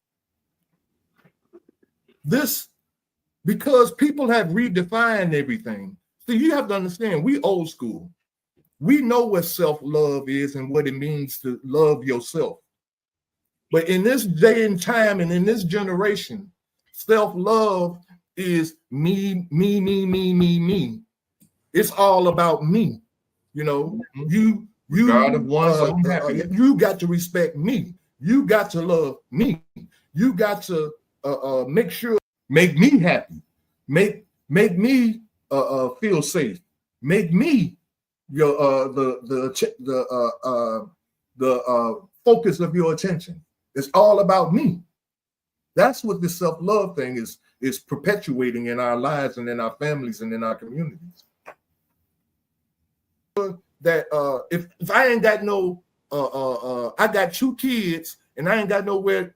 This, because people have redefined everything. So you have to understand, we old school. We know what self-love is and what it means to love yourself. But in this day and time and in this generation, self-love is me. It's all about me. You know, you got to respect me. You got to love me. You got to make sure, make me happy, make me feel safe, make me the focus of your attention. It's all about me. That's what this self-love thing is perpetuating in our lives and in our families and in our communities. That if I ain't got no I got 2 kids and I ain't got no way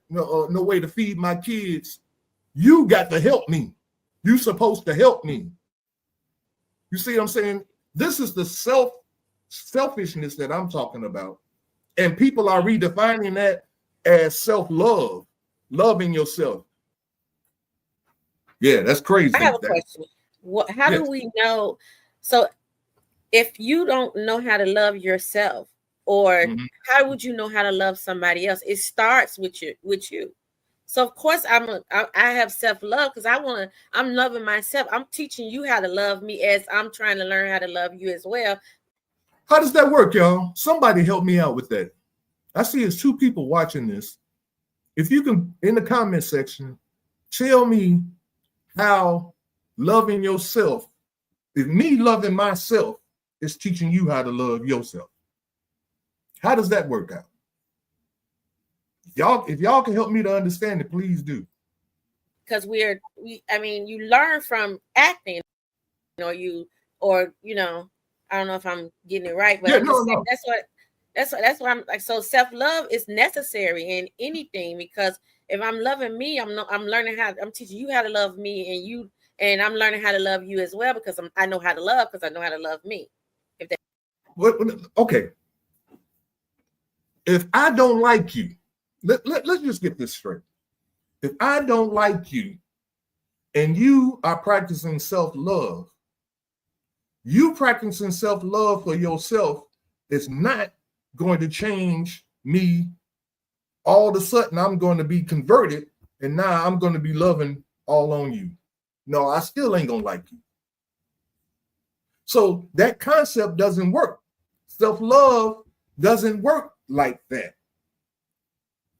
to feed my kids, you got to help me. You're supposed to help me. You see what I'm saying? This is the selfishness that I'm talking about. And people are redefining that as self-love, loving yourself. Yeah, that's crazy. I have a question. How do we know? So if you don't know how to love yourself, or how would you know how to love somebody else? It starts with you. So of course I have self-love because I'm loving myself. I'm teaching you how to love me as I'm trying to learn how to love you as well. How does that work, y'all? Somebody help me out with that. I see it's 2 people watching this. If you can, in the comment section, tell me how loving yourself, if me loving myself is teaching you how to love yourself. How does that work out? If y'all can help me to understand it, please do. because I mean, you learn from acting, or I don't know if I'm getting it right, but yeah, I'm just saying no. that's what I'm like. So self-love is necessary in anything, because if I'm loving me, I'm learning I'm teaching you how to love me, and I'm learning how to love you as well, because I know how to love, because I know how to love me. Okay. If I don't like you, let's just get this straight. If I don't like you and you are practicing self-love, you practicing self-love for yourself is not going to change me. All of a sudden, I'm going to be converted, and now I'm going to be loving all on you. No, I still ain't going to like you. So that concept doesn't work. Self-love doesn't work like that.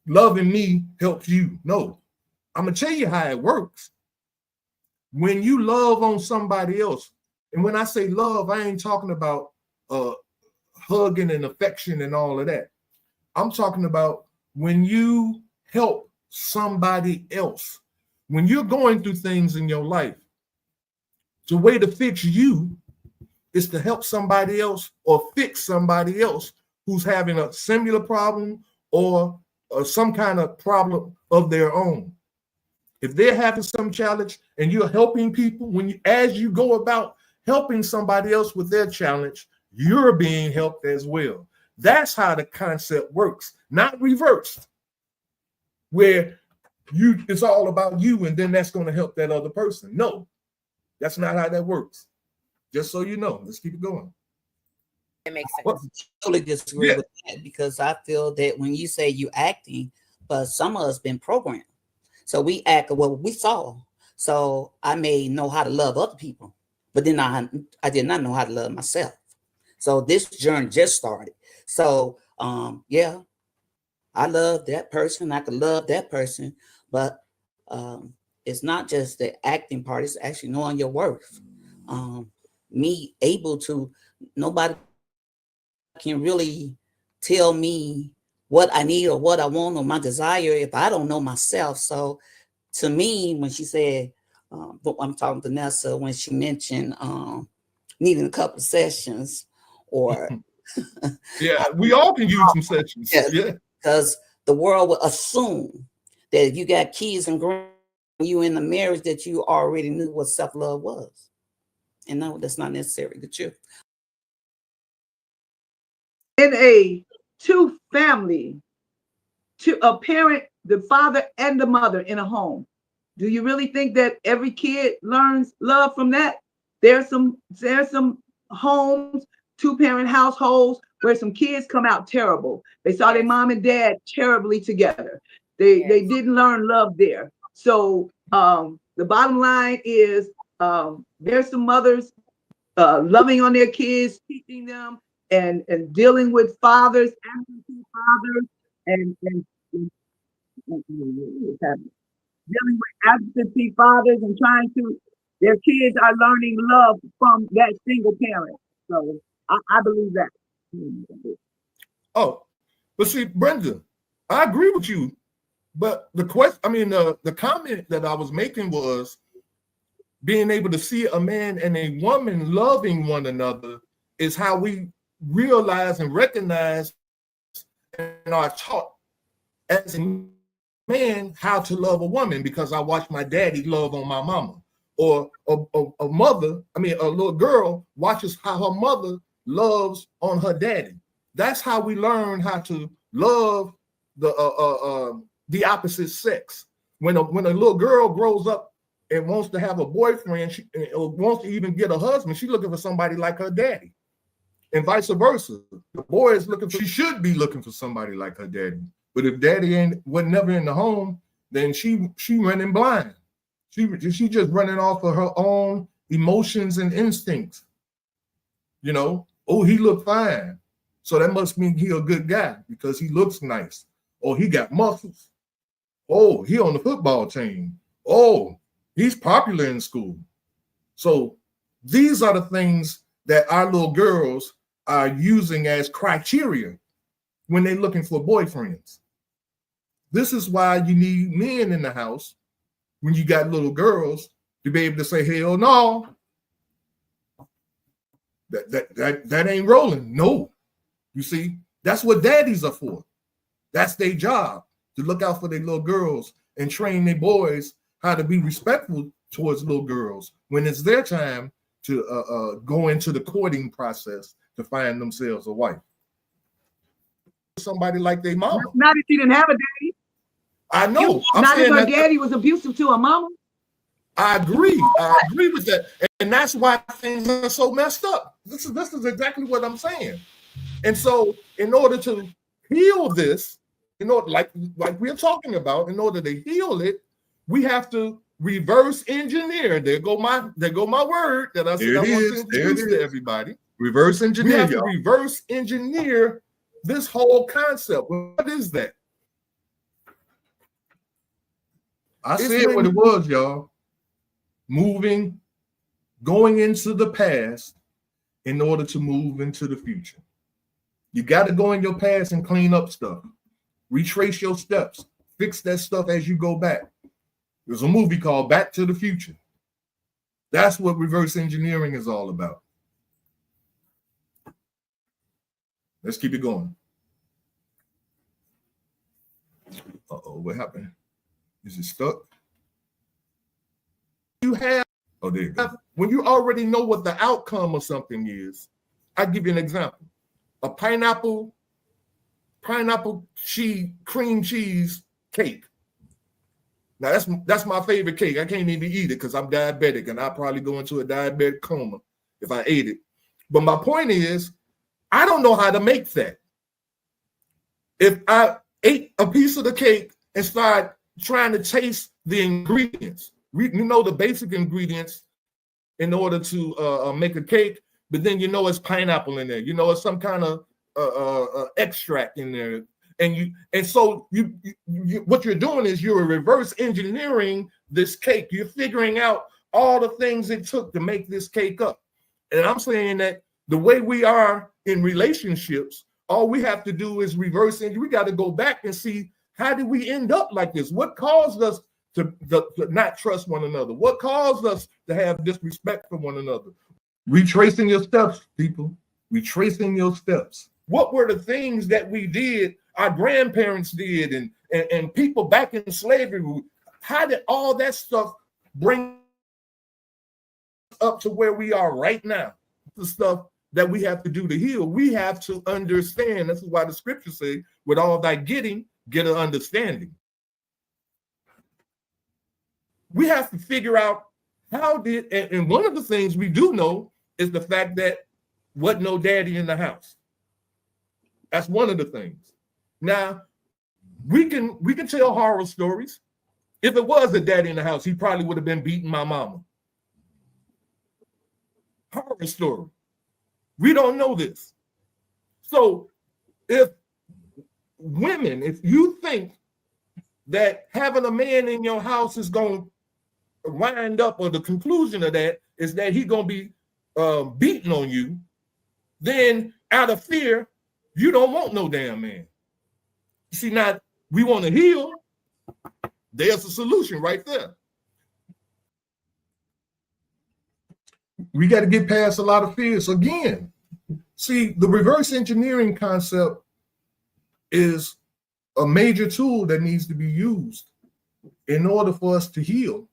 Loving me helps you. No, I'm going to tell you how it works. When you love on somebody else, and when I say love, I ain't talking about hugging and affection and all of that. I'm talking about when you help somebody else. When you're going through things in your life, the way to fix you is to help somebody else or fix somebody else who's having a similar problem or some kind of problem of their own. If they're having some challenge and you're helping people, as you go about helping somebody else with their challenge, you're being helped as well. That's how the concept works, not reversed, where it's all about you and then that's going to help that other person. No, that's not how that works. Just so you know, let's keep it going. It makes sense. Well, I totally disagree with that, because I feel that when you say you acting, but some of us been programmed. So we act what we saw. So I may know how to love other people, but then I did not know how to love myself. So this journey just started. So yeah, I love that person. I could love that person, but it's not just the acting part. It's actually knowing your worth. Me able to, nobody can really tell me what I need or what I want or my desire if I don't know myself. So to me, when she said, I'm talking to Nessa, when she mentioned needing a couple of sessions, or yeah, we all can use some sessions. Yeah, because the world will assume that if you got kids and you in the marriage that you already knew what self-love was. And no, that's not necessarily the truth. In a family, to a parent, the father and the mother in a home, do you really think that every kid learns love from that? There's some homes, two-parent households, where some kids come out terrible. They saw their mom and dad terribly together. They didn't learn love there. So the bottom line is there's some mothers loving on their kids, teaching them, and dealing with fathers, absentee fathers, and dealing with absentee fathers and trying to, their kids are learning love from that single parent. So I believe that. Oh, but see, Brenda, I agree with you. But the question, the comment that I was making was being able to see a man and a woman loving one another is how we realize and recognize and are taught as a man how to love a woman, because I watched my daddy love on my mama, or a mother, a little girl watches how her mother loves on her daddy. That's how we learn how to love the opposite sex. When a little girl grows up and wants to have a boyfriend, or wants to even get a husband, she's looking for somebody like her daddy, and vice versa. The boy is she should be looking for somebody like her daddy. But if daddy was never in the home, then she running blind. She just running off of her own emotions and instincts. Oh, he look fine, so that must mean he a good guy because he looks nice. Oh, he got muscles. Oh, he on the football team. Oh, he's popular in school. So these are the things that our little girls are using as criteria when they're looking for boyfriends. This is why you need men in the house when you got little girls to be able to say, hell no, that ain't rolling. No, you see, that's what daddies are for. That's their job, to look out for their little girls and train their boys how to be respectful towards little girls when it's their time to go into the courting process to find themselves a wife. Somebody like their mama. Not if she didn't have a daddy. I know. Not if her daddy was abusive to her mama. I agree. I agree with that. And that's why things are so messed up. This is exactly what I'm saying. And so in order to heal this, like we're talking about, in order to heal it, we have to reverse engineer. There go my word that I said I want to introduce to everybody. Reverse engineer. We have to reverse engineer this whole concept. What is that? I said what it was, y'all. Going into the past in order to move into the future. You got to go in your past and clean up stuff. Retrace your steps. Fix that stuff as you go back. There's a movie called Back to the Future. That's what reverse engineering is all about. Let's keep it going. Uh-oh, what happened? Is it stuck? There you go. When you already know what the outcome of something is, I'll give you an example. A pineapple cream cheese cake. Now that's my favorite cake. I can't even eat it because I'm diabetic, and I'll probably go into a diabetic coma if I ate it. But my point is, I don't know how to make that. If I ate a piece of the cake and started trying to taste the ingredients, the basic ingredients in order to make a cake, but then it's pineapple in there. It's some kind of extract in there. And so what you're doing is you're reverse engineering this cake. You're figuring out all the things it took to make this cake up. And I'm saying that the way we are in relationships, all we have to do is reverse engineer. We got to go back and see, how did we end up like this? What caused us to not trust one another? What caused us to have disrespect for one another? Retracing your steps, people. Retracing your steps. What were the things that we did, our grandparents did, and people back in slavery? How did all that stuff bring us up to where we are right now? The stuff that we have to do to heal, we have to understand. This is why the scriptures say, with all thy getting, get an understanding. We have to figure out and one of the things we do know is the fact that wasn't no daddy in the house. That's one of the things. Now, we can tell horror stories. If it was a daddy in the house, he probably would have been beating my mama. Horror story. We don't know this. So if you think that having a man in your house is going to wind up, or the conclusion of that is that he's going to be beating on you, then out of fear, you don't want no damn man. You see, now we want to heal. There's a solution right there. We got to get past a lot of fears. Again, see, the reverse engineering concept is a major tool that needs to be used in order for us to heal.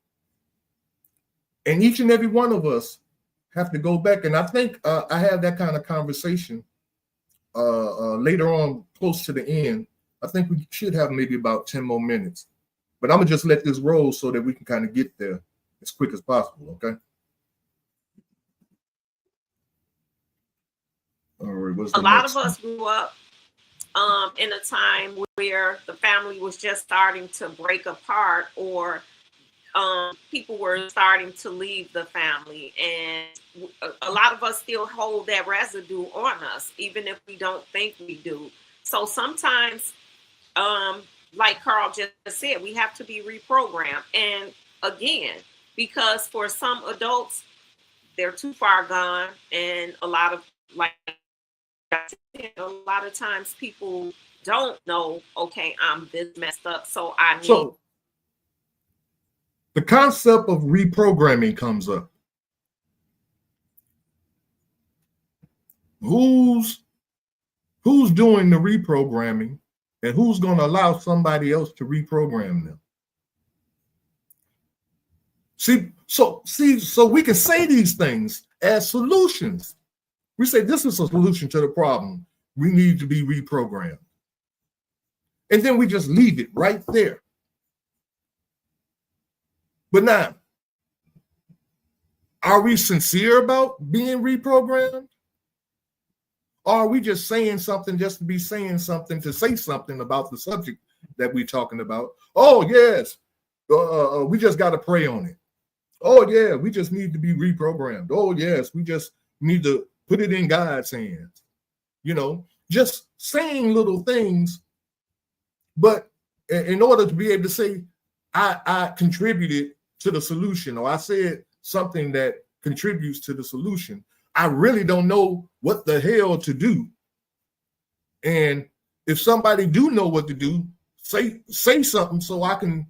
And each and every one of us have to go back. And I think I have that kind of conversation later on, close to the end. I think we should have maybe about 10 more minutes. But I'm going to just let this roll so that we can kind of get there as quick as possible, okay? All right, a lot of us grew up in a time where the family was just starting to break apart, or people were starting to leave the family, and a lot of us still hold that residue on us, even if we don't think we do. So sometimes, like Carl just said, we have to be reprogrammed. And again, because for some adults, they're too far gone, and a lot of times people don't know, okay, I'm this messed up, so I need. the concept of reprogramming comes up. Who's doing the reprogramming, and who's going to allow somebody else to reprogram them? So we can say these things as solutions. We say this is a solution to the problem. We need to be reprogrammed. And then we just leave it right there. But now, are we sincere about being reprogrammed? Or are we just saying something just to be saying something, to say something about the subject that we're talking about? Oh, yes, we just got to pray on it. Oh, yeah, we just need to be reprogrammed. Oh, yes, we just need to put it in God's hands. You know, just saying little things. But in order to be able to say, I contributed to the solution, or I said something that contributes to the solution, I really don't know what the hell to do. And if somebody do know what to do, say something so I can,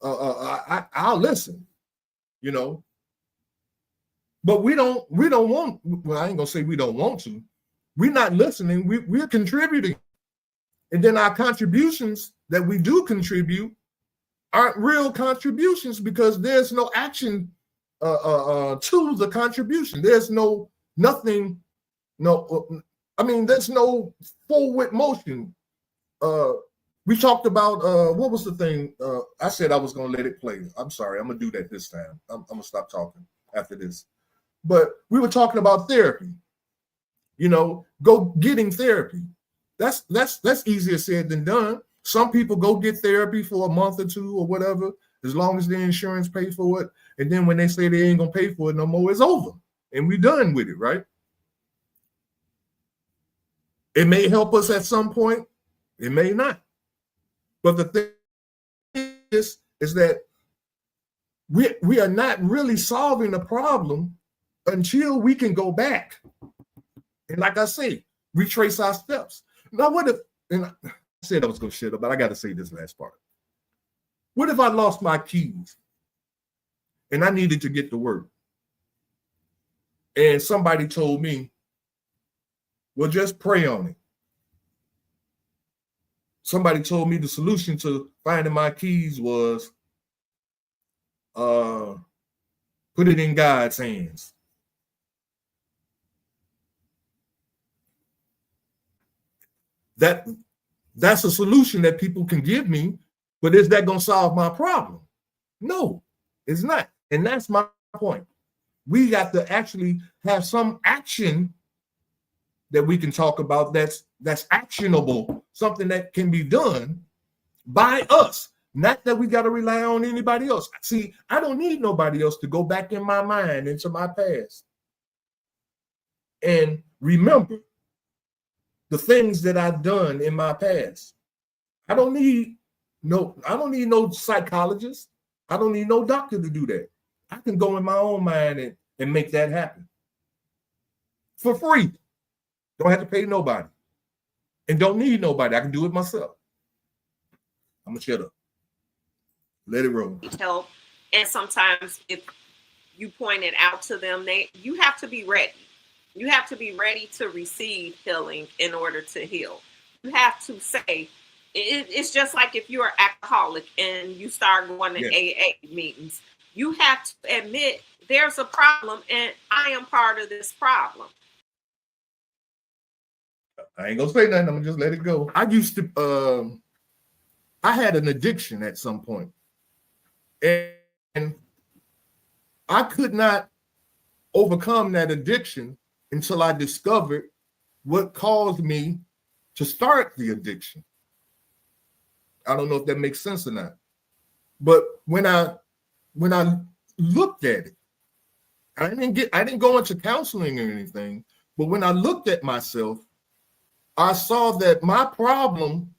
I'll listen, you know. But we don't want, well, I ain't gonna say we don't want to. We're not listening, we're contributing. And then our contributions that we do contribute aren't real contributions, because there's no action to the contribution. There's nothing, there's no forward motion. We talked about, what was the thing? I said I was going to let it play. I'm sorry, I'm going to do that this time. I'm going to stop talking after this. But we were talking about therapy, getting therapy. That's easier said than done. Some people go get therapy for a month or two or whatever, as long as the insurance pay for it. And then when they say they ain't going to pay for it no more, it's over. And we're done with it, right? It may help us at some point. It may not. But the thing is that we are not really solving the problem until we can go back. And like I say, retrace our steps. Now, what if, and I said I was going to shut up, but I got to say this last part. What if I lost my keys and I needed to get to work? And somebody told me, well, just pray on it. Somebody told me the solution to finding my keys was put it in God's hands. That's a solution that people can give me, but is that going to solve my problem? No, it's not. And that's my point. We got to actually have some action that we can talk about that's actionable, something that can be done by us, not that we got to rely on anybody else. See, I don't need nobody else to go back in my mind into my past and remember the things that I've done in my past. I don't need no psychologist. I don't need no doctor to do that. I can go in my own mind and make that happen for free. Don't have to pay nobody and don't need nobody. I can do it myself. I'm gonna shut up. Let it roll. Help. And sometimes if you point it out to them, you have to be ready. You have to be ready to receive healing in order to heal. You have to say, it's just like if you're an alcoholic and you start going to AA meetings, you have to admit there's a problem and I am part of this problem. I ain't gonna say nothing. I'm gonna just let it go. I used to, I had an addiction at some point, and I could not overcome that addiction until I discovered what caused me to start the addiction. I don't know if that makes sense or not, but when I looked at it, I didn't go into counseling or anything, but when I looked at myself, I saw that my problem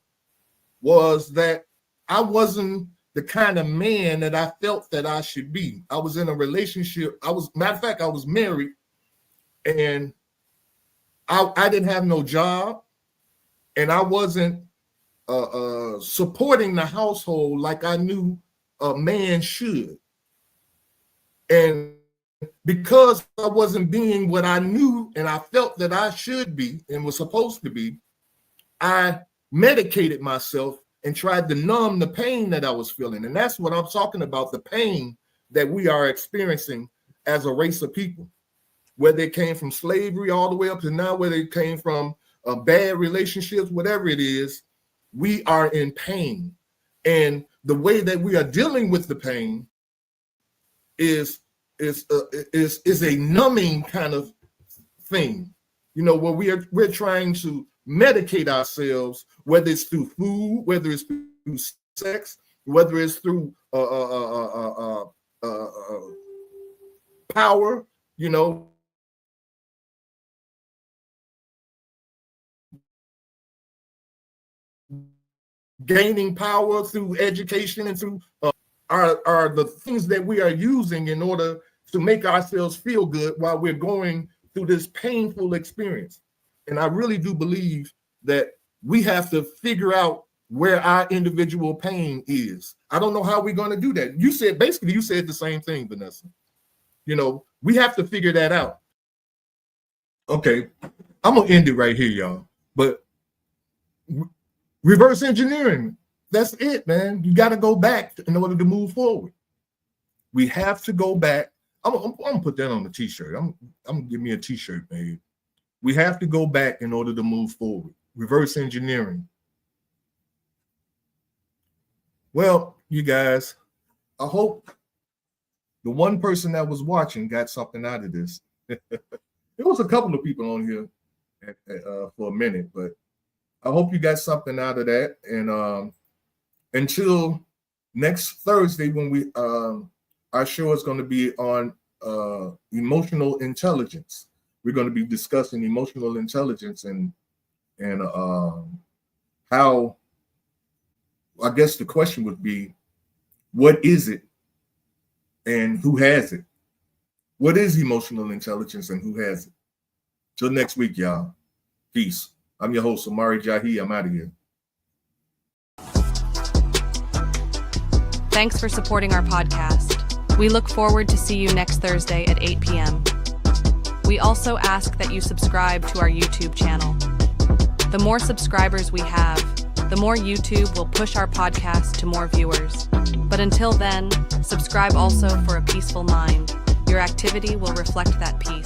was that I wasn't the kind of man that I felt that I should be. I was in a relationship. I was married, and I didn't have no job, and I wasn't supporting the household like I knew a man should. And because I wasn't being what I knew and I felt that I should be and was supposed to be, I medicated myself and tried to numb the pain that I was feeling. And that's what I'm talking about, the pain that we are experiencing as a race of people, whether it came from slavery all the way up to now, whether it came from bad relationships, whatever it is, we are in pain. And the way that we are dealing with the pain is a numbing kind of thing, you know, where we're trying to medicate ourselves, whether it's through food, whether it's through sex, whether it's through power, you know, gaining power through education and through are the things that we are using in order to make ourselves feel good while we're going through this painful experience. And I really do believe that we have to figure out where our individual pain is. I don't know how we're going to do that. You said the same thing, Vanessa. You know, we have to figure that out. Okay, I'm going to end it right here, y'all. But reverse engineering, that's it, man. You got to go back in order to move forward. We have to go back. I'm gonna put that on the t-shirt. I'm gonna give me a t-shirt, babe. We have to go back in order to move forward. Reverse engineering. Well, you guys, I hope the one person that was watching got something out of this. There was a couple of people on here for a minute, but I hope you got something out of that. And until next Thursday, when we our show is going to be on emotional intelligence. We're going to be discussing emotional intelligence and how, I guess the question would be, what is it and who has it? What is emotional intelligence and who has it? Till next week, y'all. Peace. I'm your host, OMARI JAHI. I'm out of here. Thanks for supporting our podcast. We look forward to see you next Thursday at 8 p.m. We also ask that you subscribe to our YouTube channel. The more subscribers we have, the more YouTube will push our podcast to more viewers. But until then, subscribe also for a peaceful mind. Your activity will reflect that peace.